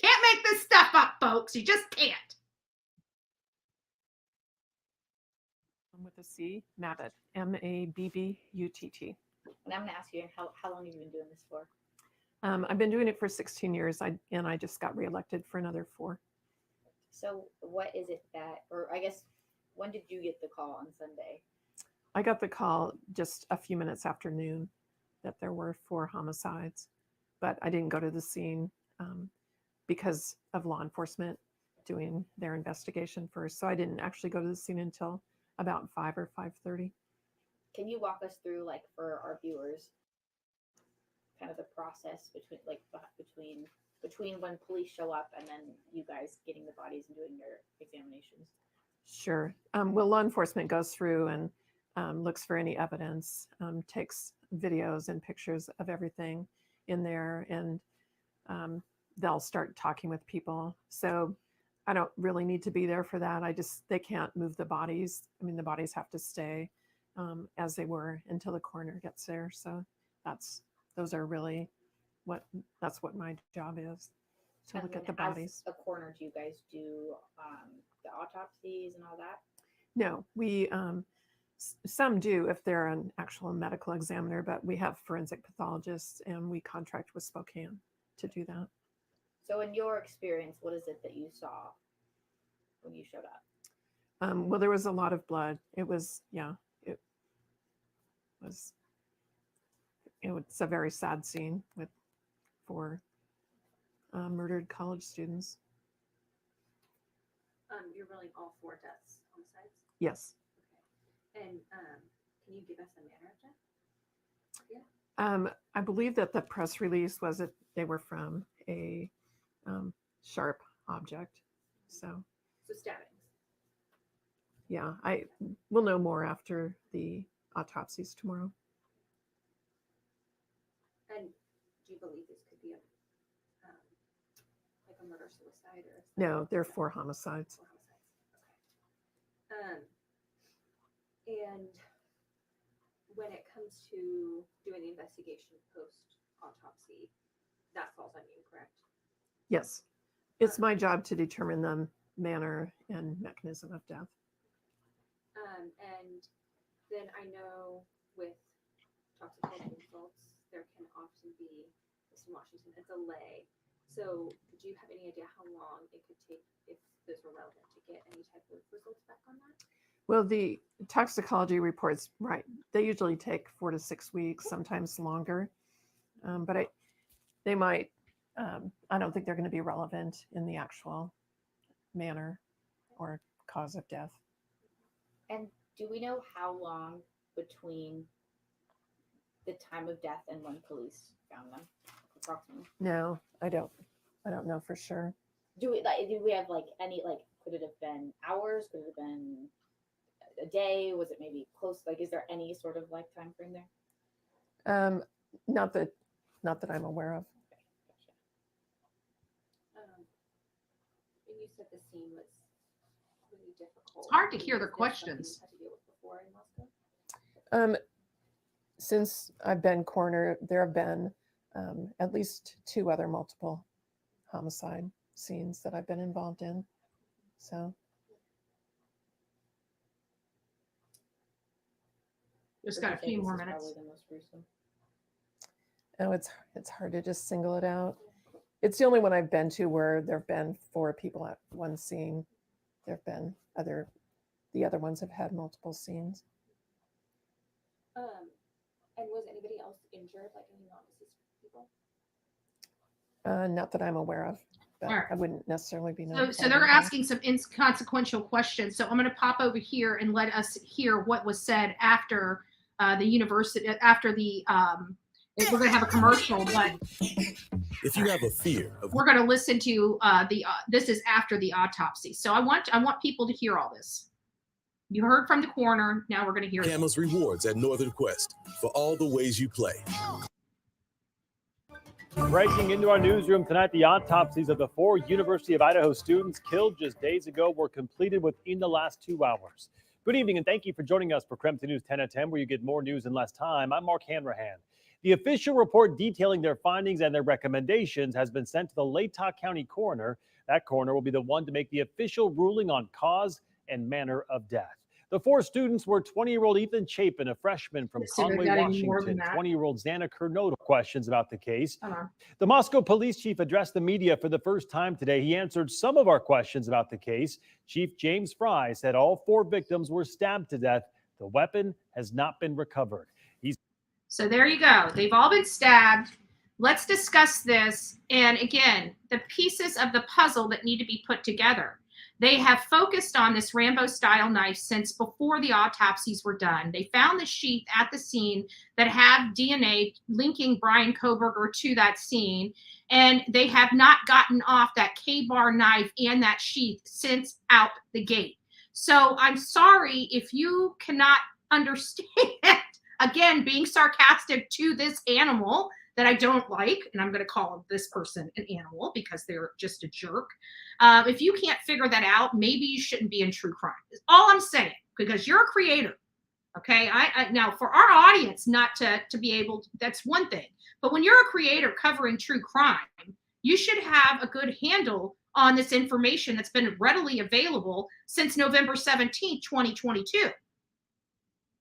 Can't make this stuff up, folks. You just can't. With a C, Mabbutt, M-A-B-B-U-T-T. And I'm going to ask you, how long have you been doing this for? I've been doing it for 16 years, and I just got reelected for another 4. So what is it that, or I guess, when did you get the call on Sunday? I got the call just a few minutes after noon that there were 4 homicides, but I didn't go to the scene because of law enforcement doing their investigation first. So I didn't actually go to the scene until about 5 or 5:30. Can you walk us through, like, for our viewers, kind of the process between when police show up and then you guys getting the bodies and doing your examinations? Sure. Well, law enforcement goes through and looks for any evidence, takes videos and pictures of everything in there, and they'll start talking with people. So I don't really need to be there for that. They can't move the bodies. I mean, the bodies have to stay as they were until the coroner gets there. So that's what my job is, to look at the bodies. As a coroner, do you guys do the autopsies and all that? No, we some do if they're an actual medical examiner, but we have forensic pathologists and we contract with Spokane to do that. So in your experience, what is it that you saw when you showed up? Well, there was a lot of blood. It's a very sad scene with 4 murdered college students. You're rolling all 4 deaths, homicides? Yes. Okay. And can you give us a manner of death? Yeah. I believe that the press release was that they were from a sharp object. So stabbings. Yeah, I will know more after the autopsies tomorrow. And do you believe this could be like a murder-suicide or? No, there are 4 homicides. 4 homicides. Okay. And when it comes to doing the investigation post-autopsy, that falls on you, correct? Yes, it's my job to determine the manner and mechanism of death. And then I know with toxicology results, there can often be, in Washington, a delay. So do you have any idea how long it could take, if those were relevant, to get any type of results back on that? Well, the toxicology reports, right, they usually take 4 to 6 weeks, sometimes longer. But they might, I don't think they're going to be relevant in the actual manner or cause of death. And do we know how long between the time of death and when police found them, approximately? No, I don't know for sure. Do we have like any, like, could it have been hours? Could it have been a day? Was it maybe close? Like, is there any sort of like time frame there? Not that I'm aware of. And you said the scene was really difficult. It's hard to hear the questions. Had to deal with before in Moscow? Since I've been coroner, there have been at least 2 other multiple homicide scenes that I've been involved in. So just got a few more minutes. Oh, it's hard to just single it out. It's the only one I've been to where there have been 4 people at one scene. There have been the other ones have had multiple scenes. And was anybody else injured, like any non-deceased people? Not that I'm aware of, but Right. I wouldn't necessarily be. So they're asking some inconsequential questions. So I'm going to pop over here and let us hear what was said after the university, after the We're going to have a commercial, but If you have a fear of we're going to listen to this is after the autopsy. So I want people to hear all this. You heard from the coroner. Now we're going to hear Camel's rewards at Northern Quest for all the ways you play. Breaking into our newsroom tonight, the autopsies of the 4 University of Idaho students killed just days ago were completed within the last 2 hours. Good evening, and thank you for joining us for Crimson News 10 at 10, where you get more news in less time. I'm Mark Hanrahan. The official report detailing their findings and their recommendations has been sent to the Latah County coroner. That coroner will be the one to make the official ruling on cause and manner of death. The 4 students were 20-year-old Ethan Chapin, a freshman from Conway, Washington, 20-year-old Xana Kernodle. Questions about the case. The Moscow police chief addressed the media for the first time today. He answered some of our questions about the case. Chief James Fry said all 4 victims were stabbed to death. The weapon has not been recovered. So there you go. They've all been stabbed. Let's discuss this. And again, the pieces of the puzzle that need to be put together. They have focused on this Rambo-style knife since before the autopsies were done. They found the sheath at the scene that had DNA linking Brian Kohberger to that scene, and they have not gotten off that K-bar knife and that sheath since out the gate. So I'm sorry if you cannot understand, again, being sarcastic to this animal that I don't like, and I'm going to call this person an animal because they're just a jerk. If you can't figure that out, maybe you shouldn't be in true crime. Is all I'm saying, because you're a creator. Okay, now for our audience not to be able to, that's one thing. But when you're a creator covering true crime, you should have a good handle on this information that's been readily available since November 17th, 2022.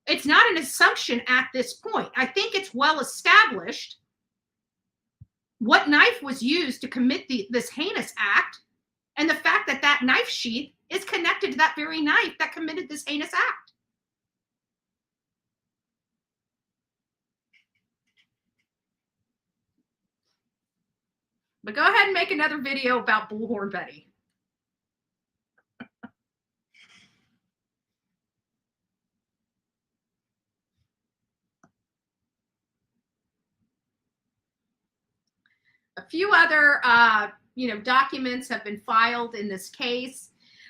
It's not an assumption at this point. I think it's well established what knife was used to commit this heinous act, and the fact that that knife sheath is connected to that very knife that committed this heinous act. But go ahead and make another video about Bullhorn Betty. A few other, documents have been filed in this case.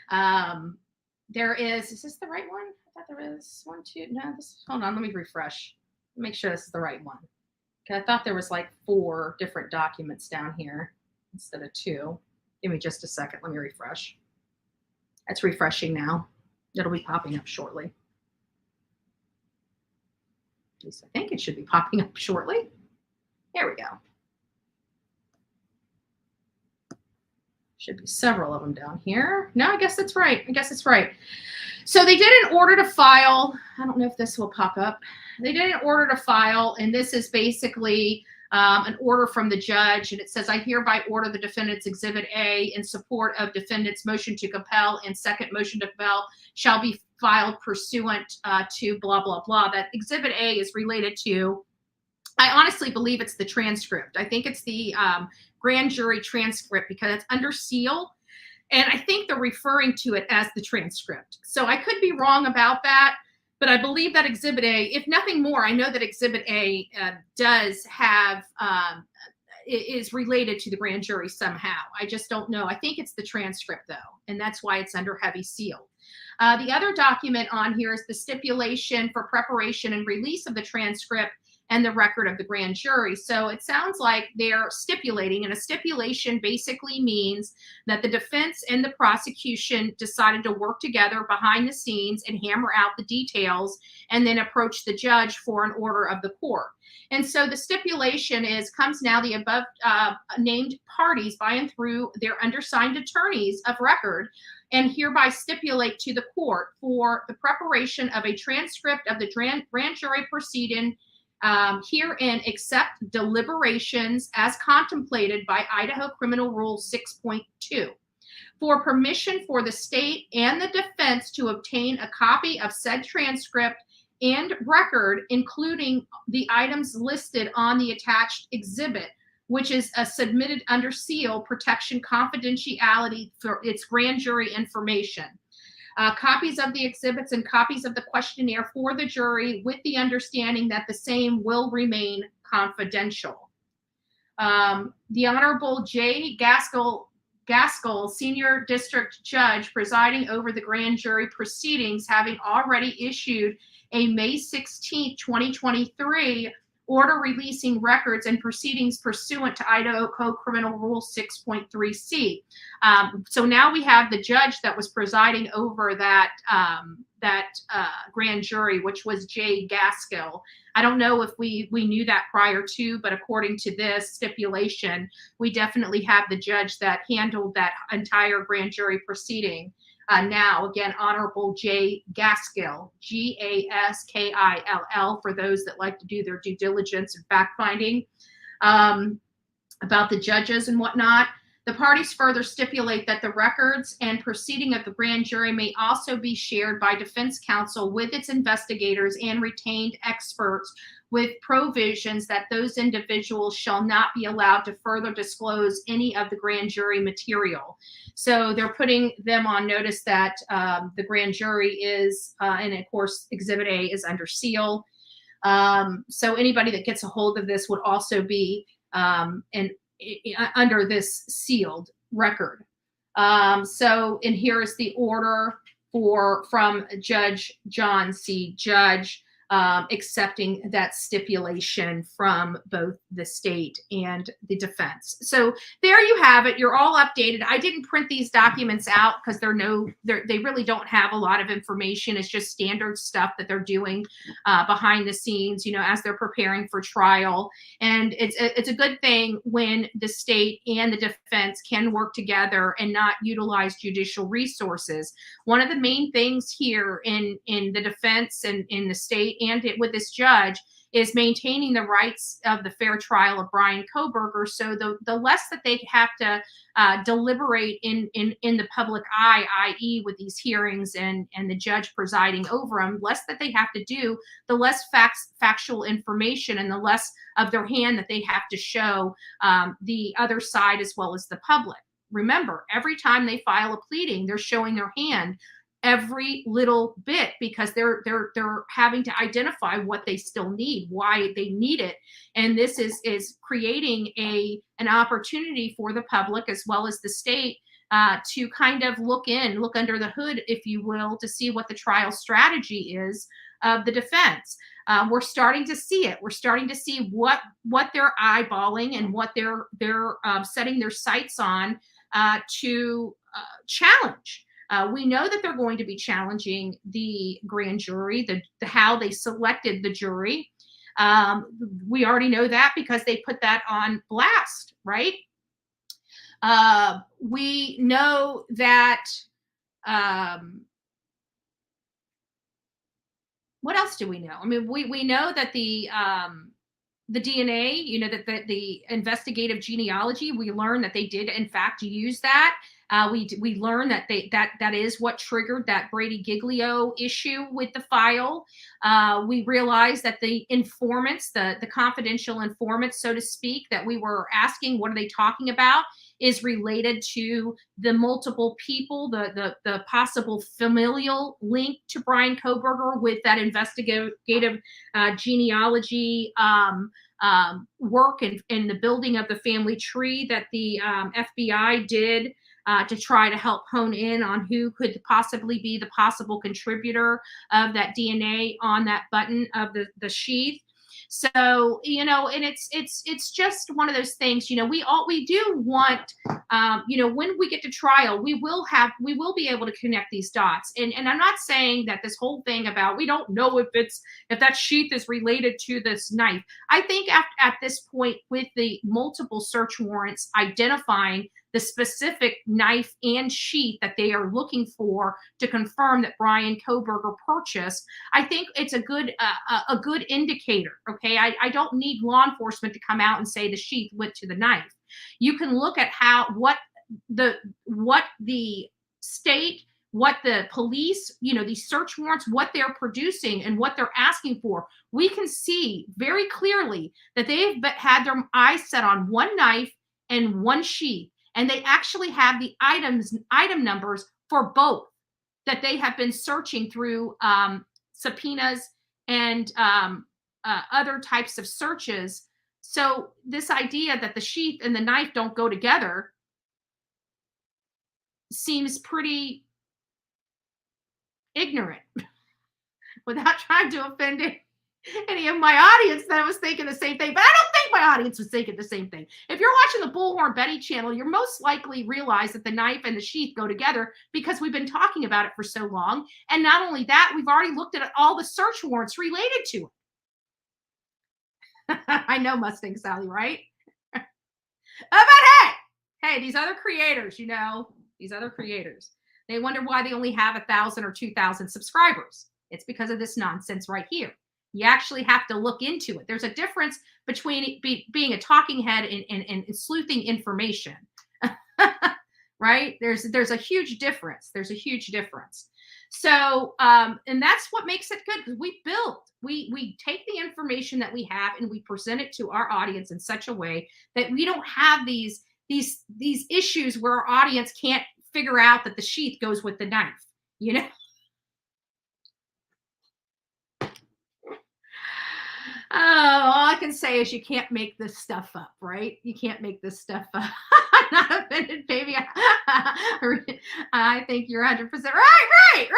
There is this the right one? I thought there was 1, 2, no, hold on, let me refresh. Make sure this is the right one. Okay, I thought there was like 4 different documents down here instead of 2. Give me just a second, let me refresh. It's refreshing now. It'll be popping up shortly. At least I think it should be popping up shortly. Here we go. Should be several of them down here. No, I guess that's right. So they did an order to file. I don't know if this will pop up. They did an order to file, and this is basically an order from the judge. And it says, I hereby order the defendant's Exhibit A in support of defendant's motion to compel and second motion to compel shall be filed pursuant to blah, blah, blah. That Exhibit A is related to, I honestly believe it's the transcript. I think it's the grand jury transcript because it's under seal. And I think they're referring to it as the transcript. So I could be wrong about that, but I believe that Exhibit A, if nothing more, I know that Exhibit A does have, is related to the grand jury somehow. I just don't know. I think it's the transcript though, and that's why it's under heavy seal. The other document on here is the stipulation for preparation and release of the transcript and the record of the grand jury. So it sounds like they're stipulating, and a stipulation basically means that the defense and the prosecution decided to work together behind the scenes and hammer out the details and then approach the judge for an order of the court. And so the stipulation comes now the above named parties by and through their undersigned attorneys of record and hereby stipulate to the court for the preparation of a transcript of the grand jury proceeding herein except deliberations as contemplated by Idaho Criminal Rule 6.2. For permission for the state and the defense to obtain a copy of said transcript and record, including the items listed on the attached exhibit, which is submitted under seal, protection, confidentiality for its grand jury information. Copies of the exhibits and copies of the questionnaire for the jury with the understanding that the same will remain confidential. The Honorable J. Gaskell, Senior District Judge presiding over the grand jury proceedings, having already issued a May 16, 2023 order releasing records and proceedings pursuant to Idaho Code Criminal Rule 6.3c. So now we have the judge that was presiding over that grand jury, which was Jay Gaskell. I don't know if we knew that prior to, but according to this stipulation, we definitely have the judge that handled that entire grand jury proceeding. Now, again, Honorable Jay Gaskill, Gaskill, for those that like to do their due diligence and fact-finding about the judges and whatnot. The parties further stipulate that the records and proceeding of the grand jury may also be shared by defense counsel with its investigators and retained experts, with provisions that those individuals shall not be allowed to further disclose any of the grand jury material. So they're putting them on notice that the grand jury is, and of course, Exhibit A is under seal. So anybody that gets a hold of this would also be under this sealed record. So, and here is the order from Judge John C. Judge, accepting that stipulation from both the state and the defense. So there you have it. You're all updated. I didn't print these documents out because they really don't have a lot of information. It's just standard stuff that they're doing behind the scenes, as they're preparing for trial. And it's a good thing when the state and the defense can work together and not utilize judicial resources. One of the main things here in the defense and in the state and with this judge is maintaining the rights of the fair trial of Brian Kohberger. So the less that they have to deliberate in the public eye, i.e. with these hearings and the judge presiding over them, less that they have to do, the less factual information and the less of their hand that they have to show the other side as well as the public. Remember, every time they file a pleading, they're showing their hand every little bit because they're having to identify what they still need, why they need it. And this is creating an opportunity for the public as well as the state to kind of look under the hood, if you will, to see what the trial strategy is of the defense. We're starting to see it. We're starting to see what they're eyeballing and what they're setting their sights on to challenge. We know that they're going to be challenging the grand jury, the how they selected the jury. We already know that because they put that on blast, right? We know that. What else do we know? I mean, we know that the DNA, that the investigative genealogy, we learned that they did in fact use that. We learned that that is what triggered that Brady Giglio issue with the file. We realized that the informants, the confidential informants, so to speak, that we were asking, what are they talking about, is related to the multiple people, the possible familial link to Brian Kohberger with that investigative genealogy work and the building of the family tree that the FBI did to try to help hone in on who could possibly be the possible contributor of that DNA on that button of the sheath. So, and it's just one of those things, we do want, when we get to trial, we will be able to connect these dots. And I'm not saying that this whole thing about, we don't know if that sheath is related to this knife. I think at this point, with the multiple search warrants identifying the specific knife and sheath that they are looking for to confirm that Brian Kohberger purchased, I think it's a good indicator. Okay, I don't need law enforcement to come out and say the sheath went to the knife. You can look at what the state, what the police, these search warrants, what they're producing and what they're asking for. We can see very clearly that they've had their eyes set on one knife and one sheath. And they actually have the item numbers for both that they have been searching through subpoenas and other types of searches So this idea that the sheath and the knife don't go together seems pretty ignorant without trying to offend any of my audience that was thinking the same thing. But I don't think my audience was thinking the same thing. If you're watching the Bullhorn Betty channel, you're most likely realize that the knife and the sheath go together because we've been talking about it for so long. And not only that, we've already looked at all the search warrants related to it. I know, Mustang Sally, right? But hey, these other creators, these other creators, they wonder why they only have 1,000 or 2,000 subscribers. It's because of this nonsense right here. You actually have to look into it. There's a difference between being a talking head and sleuthing information, right? There's a huge difference. There's a huge difference. So, and that's what makes it good, because we take the information that we have and we present it to our audience in such a way that we don't have these issues where our audience can't figure out that the sheath goes with the knife, Oh, all I can say is you can't make this stuff up, right? You can't make this stuff up. I'm not offended, baby. I think you're 100% right. So, I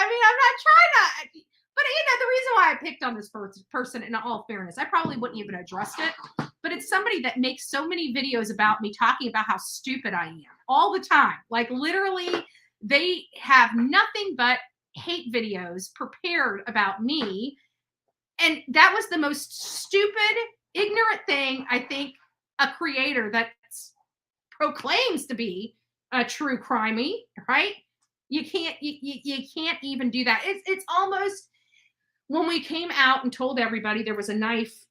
mean, I'm not trying to, but the reason why I picked on this person, in all fairness, I probably wouldn't even addressed it, but it's somebody that makes so many videos about me talking about how stupid I am all the time. Like, literally, they have nothing but hate videos prepared about me. And that was the most stupid, ignorant thing I think a creator that proclaims to be a true crimey, right? You can't even do that. It's almost, when we came out and told everybody there was a knife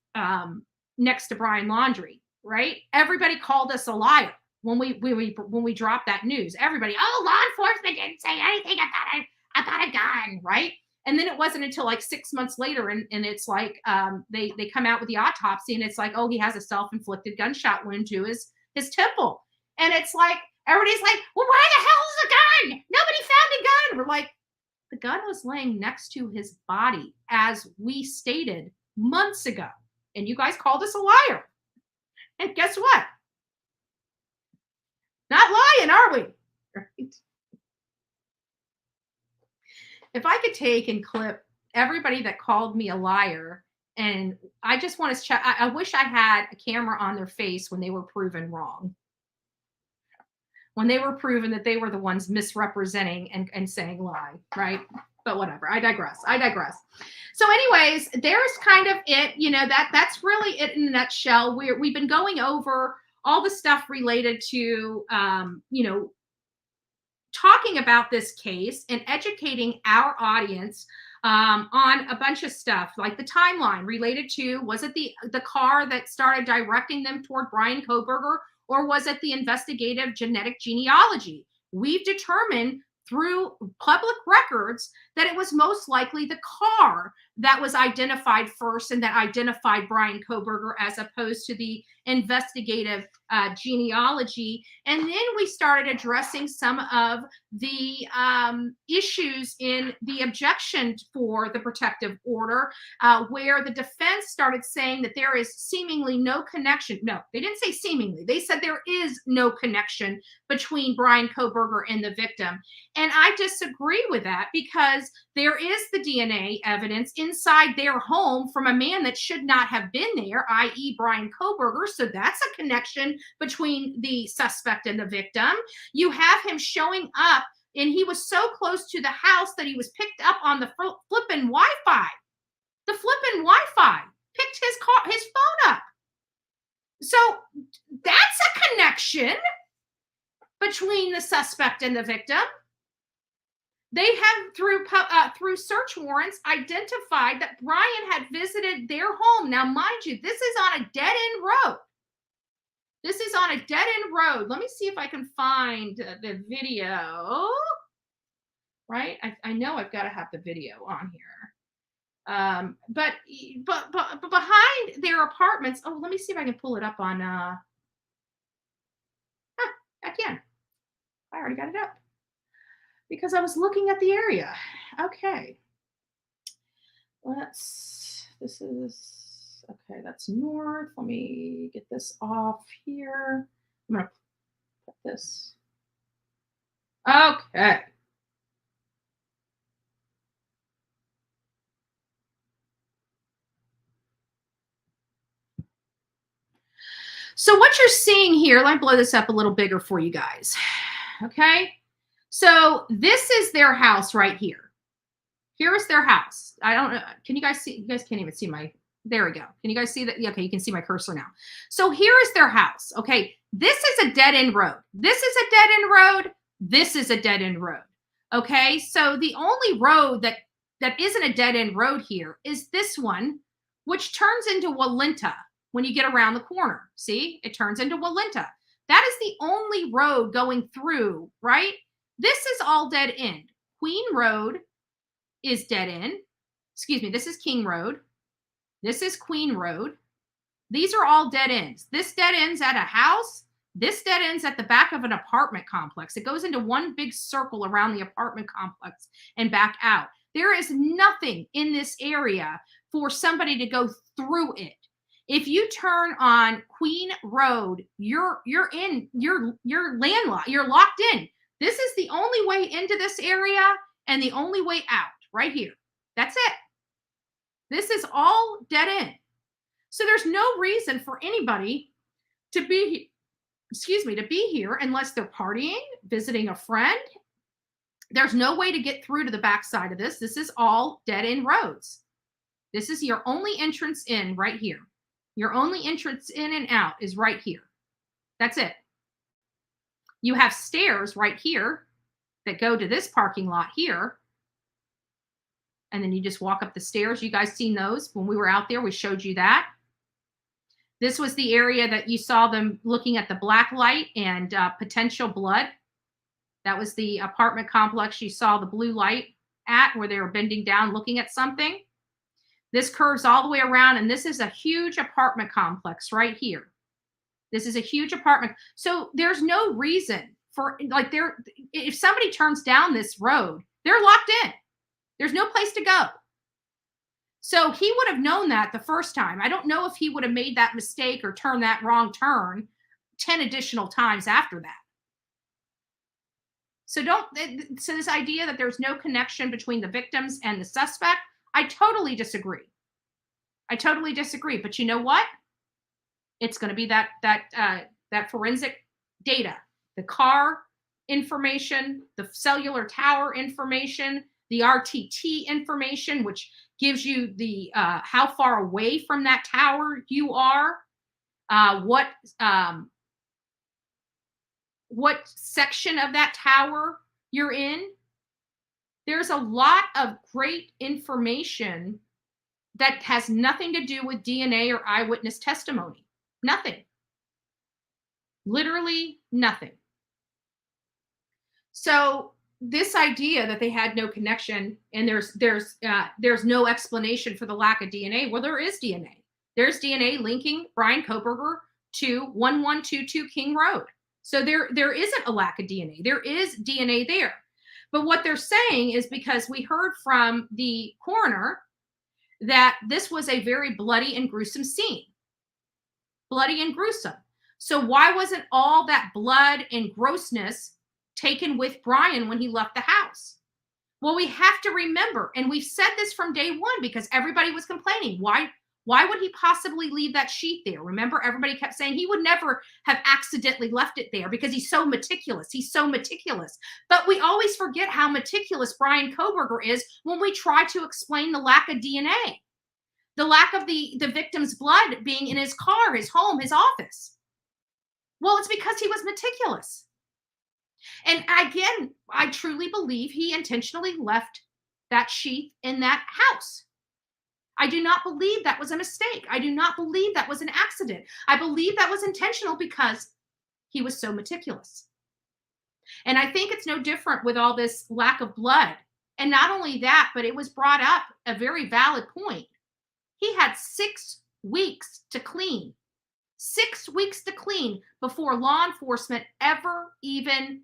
next to Brian Laundrie, right? Everybody called us a liar when we dropped that news. Everybody, law enforcement didn't say anything about a gun, right? And then it wasn't until like 6 months later, and it's like they come out with the autopsy, and it's like, he has a self-inflicted gunshot wound to his temple. And it's like, everybody's like, well, where the hell is the gun? Nobody found a gun. We're like, the gun was laying next to his body, as we stated months ago. And you guys called us a liar. And guess what? Not lying, are we? Right? If I could take and clip everybody that called me a liar, and I just want to check, I wish I had a camera on their face when they were proven wrong. When they were proven that they were the ones misrepresenting and saying lie, right? But whatever, I digress. So anyways, there's kind of it, that's really it in a nutshell. We've been going over all the stuff related to, talking about this case and educating our audience on a bunch of stuff, like the timeline related to, was it the car that started directing them toward Brian Kohberger, or was it the investigative genetic genealogy? We've determined through public records that it was most likely the car that was identified first and that identified Brian Kohberger, as opposed to the investigative genealogy. And then we started addressing some of the issues in the objection for the protective order, where the defense started saying that there is seemingly no connection. No, they didn't say seemingly. They said there is no connection between Brian Kohberger and the victim. And I disagree with that, because there is the DNA evidence inside their home from a man that should not have been there, i.e. Brian Kohberger. So that's a connection between the suspect and the victim. You have him showing up, and he was so close to the house that he was picked up on the flipping Wi-Fi. The flipping Wi-Fi picked his phone up. So that's a connection between the suspect and the victim. They have, through search warrants, identified that Brian had visited their home. Now, mind you, this is on a dead-end road. This is on a dead-end road. Let me see if I can find the video. Right? I know I've got to have the video on here. But behind their apartments, let me see if I can pull it up on, I can. I already got it up, because I was looking at the area. Okay. Okay, that's north. Let me get this off here. I'm going to put this. Okay. So what you're seeing here, let me blow this up a little bigger for you guys. Okay. So this is their house right here. Here is their house. I don't know. Can you guys see? You guys can't even see my, there we go. Can you guys see that? Okay, you can see my cursor now. So here is their house. Okay. This is a dead end road. This is a dead end road. This is a dead end road. Okay. So the only road that isn't a dead end road here is this one, which turns into Walenta when you get around the corner. See, it turns into Walenta. That is the only road going through, right? This is all dead end. Queen Road is dead end. Excuse me, this is King Road. This is Queen Road. These are all dead ends. This dead ends at a house. This dead ends at the back of an apartment complex. It goes into one big circle around the apartment complex and back out. There is nothing in this area for somebody to go through it. If you turn on Queen Road, you're landlocked. You're locked in. This is the only way into this area and the only way out right here. That's it. This is all dead end. So there's no reason for anybody to be, to be here unless they're partying, visiting a friend. There's no way to get through to the backside of this. This is all dead end roads. This is your only entrance in right here. Your only entrance in and out is right here. That's it. You have stairs right here that go to this parking lot here. And then you just walk up the stairs. You guys seen those when we were out there? We showed you that. This was the area that you saw them looking at the black light and potential blood. That was the apartment complex you saw the blue light at, where they were bending down looking at something. This curves all the way around, and this is a huge apartment complex right here. This is a huge apartment. So there's no reason for, like, if somebody turns down this road, they're locked in. There's no place to go. So he would have known that the first time. I don't know if he would have made that mistake or turned that wrong turn 10 additional times after that. So this idea that there's no connection between the victims and the suspect, I totally disagree. I totally disagree. But you know what? It's going to be that forensic data, the car information, the cellular tower information, the RTT information, which gives you the how far away from that tower you are, what section of that tower you're in. There's a lot of great information that has nothing to do with DNA or eyewitness testimony. Nothing. Literally nothing. So this idea that they had no connection and there's no explanation for the lack of DNA. Well, there is DNA. There's DNA linking Brian Kohberger to 1122 King Road. So there isn't a lack of DNA. There is DNA there. But what they're saying is, because we heard from the coroner that this was a very bloody and gruesome scene. Bloody and gruesome. So why wasn't all that blood and grossness taken with Brian when he left the house? Well, we have to remember, and we've said this from day one because everybody was complaining. Why would he possibly leave that sheet there? Remember, everybody kept saying he would never have accidentally left it there because he's so meticulous. He's so meticulous. But we always forget how meticulous Brian Kohberger is when we try to explain the lack of DNA, the lack of the victim's blood being in his car, his home, his office. Well, it's because he was meticulous. And again, I truly believe he intentionally left that sheath in that house. I do not believe that was a mistake. I do not believe that was an accident. I believe that was intentional because he was so meticulous. And I think it's no different with all this lack of blood. And not only that, but it was brought up a very valid point. He had 6 weeks to clean. 6 weeks to clean before law enforcement ever even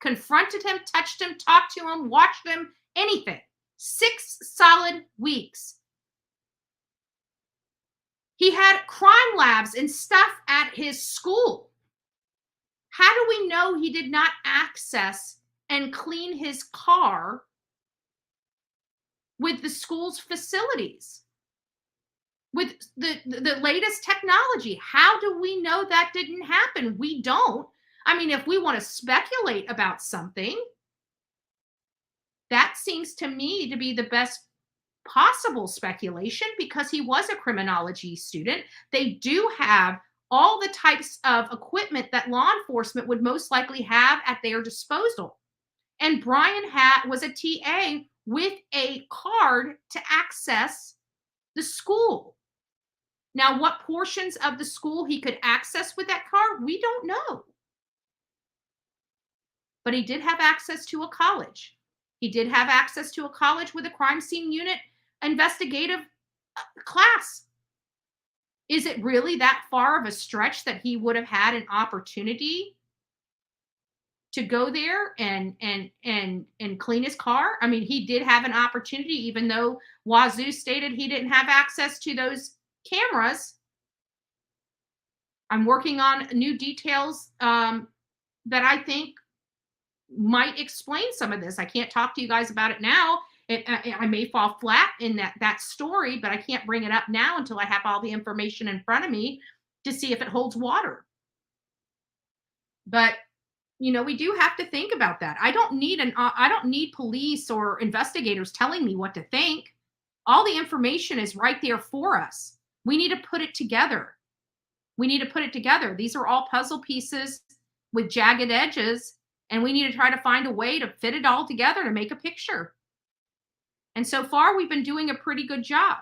confronted him, touched him, talked to him, watched him, anything. 6 solid weeks. He had crime labs and stuff at his school. How do we know he did not access and clean his car with the school's facilities, with the latest technology? How do we know that didn't happen? We don't. I mean, if we want to speculate about something, that seems to me to be the best possible speculation, because he was a criminology student. They do have all the types of equipment that law enforcement would most likely have at their disposal. And Brian was a TA with a card to access the school. Now, what portions of the school he could access with that card, we don't know. But he did have access to a college. He did have access to a college with a crime scene unit investigative class. Is it really that far of a stretch that he would have had an opportunity to go there and clean his car? I mean, he did have an opportunity, even though Wazoo stated he didn't have access to those cameras. I'm working on new details that I think might explain some of this. I can't talk to you guys about it now. I may fall flat in that story, but I can't bring it up now until I have all the information in front of me to see if it holds water. But we do have to think about that. I don't need police or investigators telling me what to think. All the information is right there for us. We need to put it together. These are all puzzle pieces with jagged edges, and we need to try to find a way to fit it all together to make a picture. And so far, we've been doing a pretty good job.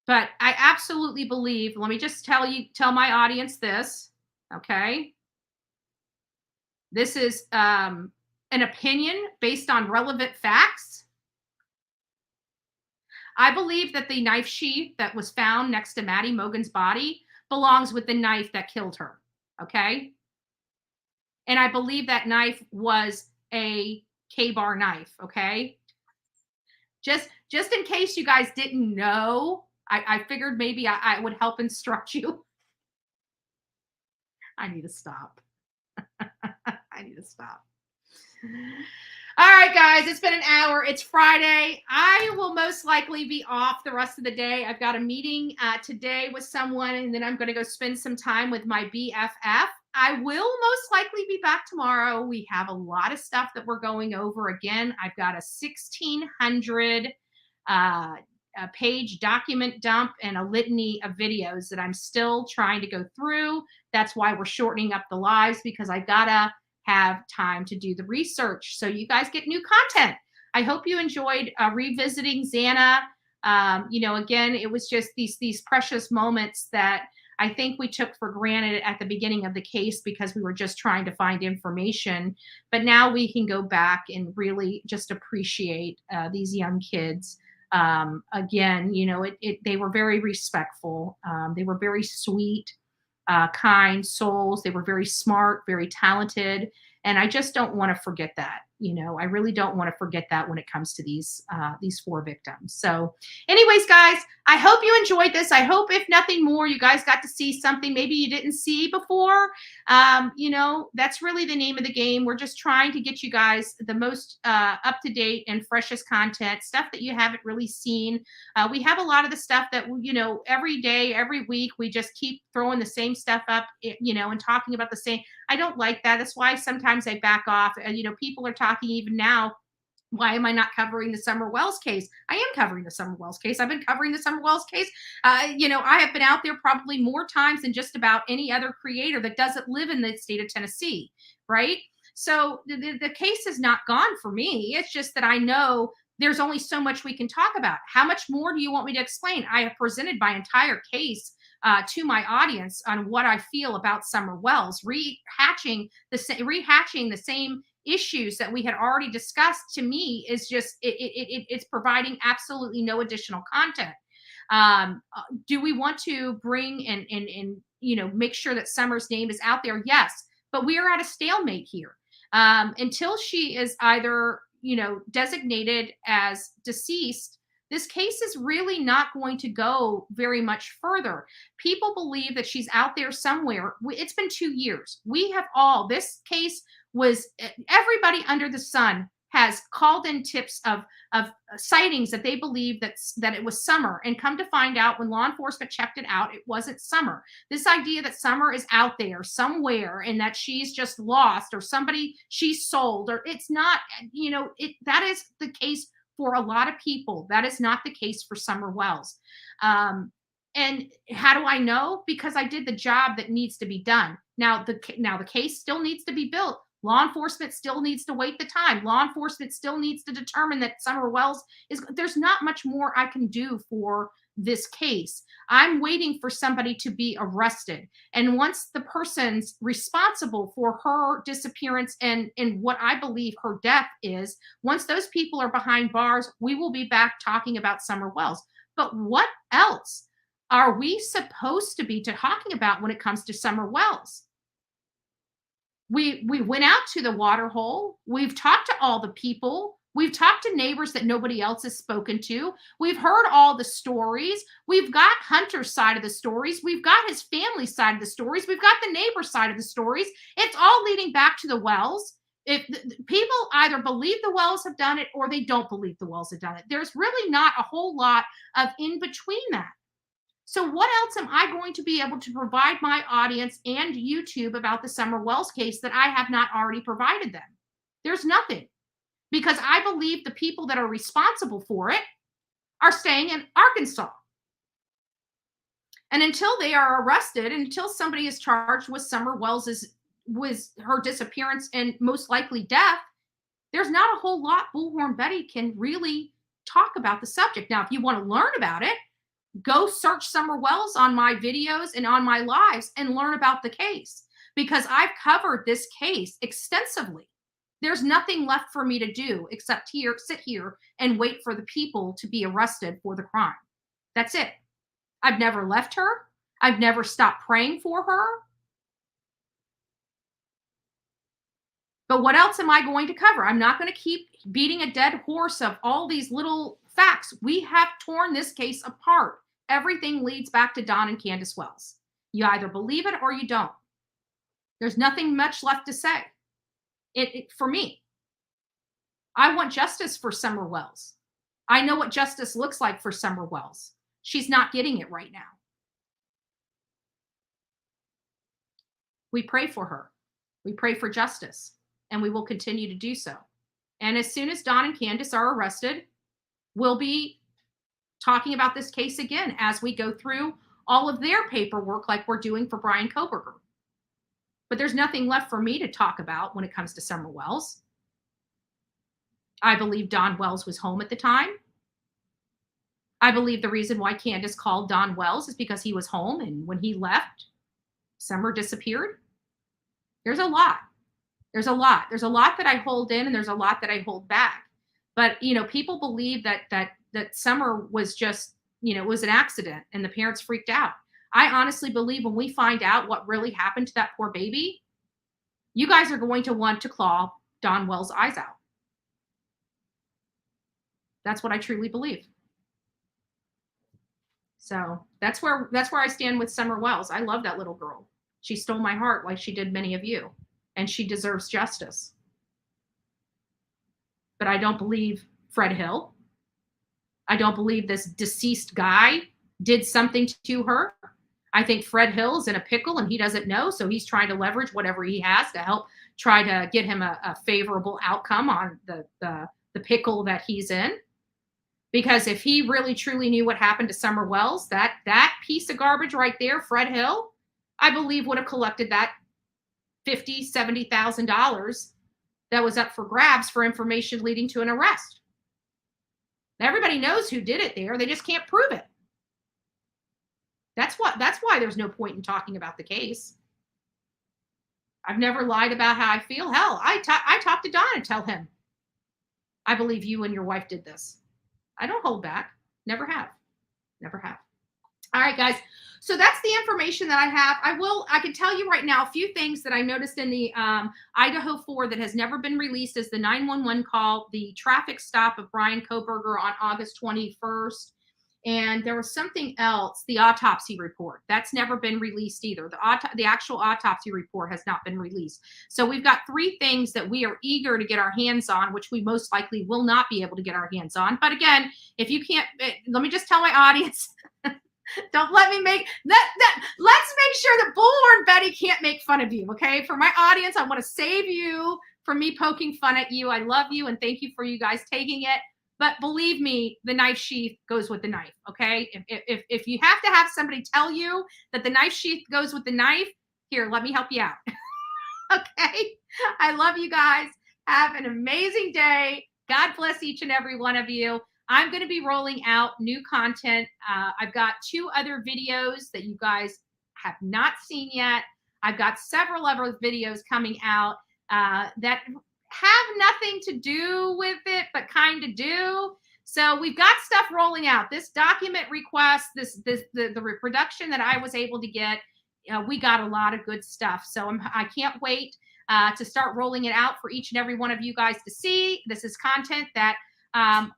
But I absolutely believe, let me just tell my audience this, okay? This is an opinion based on relevant facts. I believe that the knife sheath that was found next to Maddie Mogen's body belongs with the knife that killed her, okay? And I believe that knife was a K-bar knife, okay? Just in case you guys didn't know, I figured maybe I would help instruct you. I need to stop. All right, guys, it's been an hour. It's Friday. I will most likely be off the rest of the day. I've got a meeting today with someone, and then I'm going to go spend some time with my BFF. I will most likely be back tomorrow. We have a lot of stuff that we're going over. Again, I've got a 1,600 page document dump and a litany of videos that I'm still trying to go through. That's why we're shortening up the lives, because I gotta have time to do the research so you guys get new content. I hope you enjoyed revisiting Xana. Again, it was just these precious moments that I think we took for granted at the beginning of the case because we were just trying to find information. But now we can go back and really just appreciate these young kids. Again, they were very respectful. They were very sweet, kind souls. They were very smart, very talented. And I just don't want to forget that. I really don't want to forget that when it comes to these 4 victims. So anyways, guys, I hope you enjoyed this. I hope, if nothing more, you guys got to see something maybe you didn't see before. That's really the name of the game. We're just trying to get you guys the most up-to-date and freshest content, stuff that you haven't really seen. We have a lot of the stuff that, every day, every week, we just keep throwing the same stuff up, and talking about the same. I don't like that. That's why sometimes I back off. People are talking even now, why am I not covering the Summer Wells case? I am covering the Summer Wells case. I've been covering the Summer Wells case. I have been out there probably more times than just about any other creator that doesn't live in the state of Tennessee, right? So the case is not gone for me. It's just that I know there's only so much we can talk about. How much more do you want me to explain? I have presented my entire case to my audience on what I feel about Summer Wells, rehashing the same issues that we had already discussed. To me, is just it's providing absolutely no additional content. Do we want to bring and make sure that Summer's name is out there? Yes, but we are at a stalemate here until she is either designated as deceased. This case is really not going to go very much further. People believe that she's out there somewhere. It's been 2 years. This case was, everybody under the sun has called in tips of sightings that they believe that it was Summer, and come to find out when law enforcement checked it out, it wasn't Summer. This idea that Summer is out there somewhere and that she's just lost, or somebody she sold, or it's not, that is the case for a lot of people. That is not the case for Summer Wells. And how do I know? Because I did the job that needs to be done. Now the case still needs to be built. Law enforcement still needs to wait the time. Law enforcement still needs to determine that Summer Wells there's not much more I can do for this case. I'm waiting for somebody to be arrested. And once the person's responsible for her disappearance and what I believe her death is, once those people are behind bars, we will be back talking about Summer Wells. But what else are we supposed to be talking about when it comes to Summer Wells? We went out to the water hole. We've talked to all the people. We've talked to neighbors that nobody else has spoken to. We've heard all the stories. We've got Hunter's side of the stories. We've got his family side of the stories. We've got the neighbor side of the stories. It's all leading back to the Wells. If people either believe the Wells have done it or they don't believe the Wells have done it. There's really not a whole lot of in between that. So what else am I going to be able to provide my audience and YouTube about the Summer Wells case that I have not already provided them? There's nothing, because I believe the people that are responsible for it are staying in Arkansas. And until they are arrested, until somebody is charged with Summer Wells' with her disappearance and most likely death, there's not a whole lot Bullhorn Betty can really talk about the subject. Now, if you want to learn about it, go search Summer Wells on my videos and on my lives and learn about the case, because I've covered this case extensively. There's nothing left for me to do except sit here and wait for the people to be arrested for the crime. That's it. I've never left her. I've never stopped praying for her. But what else am I going to cover? I'm not going to keep beating a dead horse of all these little facts. We have torn this case apart. Everything leads back to Don and Candace Wells. You either believe it or you don't. There's nothing much left to say. For me, I want justice for Summer Wells. I know what justice looks like for Summer Wells. She's not getting it right now. We pray for her. We pray for justice, and we will continue to do so. And as soon as Don and Candace are arrested, we'll be talking about this case again as we go through all of their paperwork like we're doing for Brian Koberger. But there's nothing left for me to talk about when it comes to Summer Wells. I believe Don Wells was home at the time. I believe the reason why Candace called Don Wells is because he was home, and when he left, Summer disappeared. There's a lot. There's a lot. There's a lot that I hold in, and there's a lot that I hold back. But, people believe that Summer was just, it was an accident and the parents freaked out. I honestly believe when we find out what really happened to that poor baby, you guys are going to want to claw Don Wells' eyes out. That's what I truly believe. So that's where I stand with Summer Wells. I love that little girl. She stole my heart like she did many of you, and she deserves justice. But I don't believe Fred Hill. I don't believe this deceased guy did something to her. I think Fred Hill is in a pickle and he doesn't know, so he's trying to leverage whatever he has to help try to get him a favorable outcome on the pickle that he's in. Because if he really truly knew what happened to Summer Wells, that piece of garbage right there, Fred Hill, I believe would have collected that $50,000, $70,000 that was up for grabs for information leading to an arrest. Everybody knows who did it there. They just can't prove it. That's why there's no point in talking about the case. I've never lied about how I feel. Hell, I talk to Don and tell him, I believe you and your wife did this. I don't hold back. Never have. Never have. All right, guys. So that's the information that I have. I can tell you right now a few things that I noticed in the Idaho 4 that has never been released is the 911 call, the traffic stop of Brian Koberger on August 21st. And there was something else, the autopsy report. That's never been released either. The actual autopsy report has not been released. So we've got 3 things that we are eager to get our hands on, which we most likely will not be able to get our hands on. But again, if you can't, let me just tell my audience, don't let me let's make sure that Bullhorn Betty can't make fun of you, okay? For my audience, I want to save you from me poking fun at you. I love you and thank you for you guys taking it. But believe me, the knife sheath goes with the knife, okay? If you have to have somebody tell you that the knife sheath goes with the knife, here, let me help you out, okay? I love you guys. Have an amazing day. God bless each and every one of you. I'm going to be rolling out new content. I've got 2 other videos that you guys have not seen yet. I've got several other videos coming out that have nothing to do with it, but kind of do. So we've got stuff rolling out. This document request, the reproduction that I was able to get, we got a lot of good stuff. So I can't wait to start rolling it out for each and every one of you guys to see. This is content that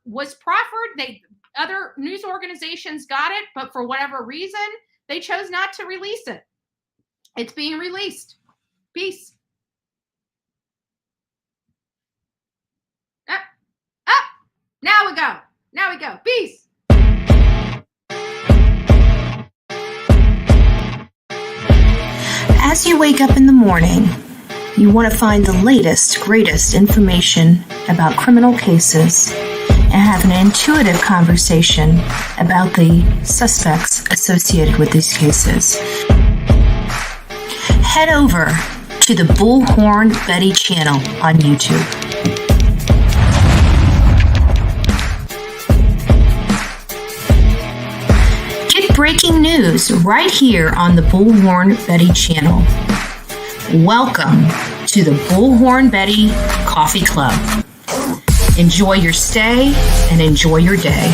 was proffered. Other news organizations got it, but for whatever reason, they chose not to release it. It's being released. Peace. Now we go. Now we go. Peace. As you wake up in the morning, you want to find the latest, greatest information about criminal cases and have an intuitive conversation about the suspects associated with these cases. Head over to the Bullhorn Betty channel on YouTube. Get breaking news right here on the Bullhorn Betty channel. Welcome to the Bullhorn Betty Coffee Club. Enjoy your stay and enjoy your day.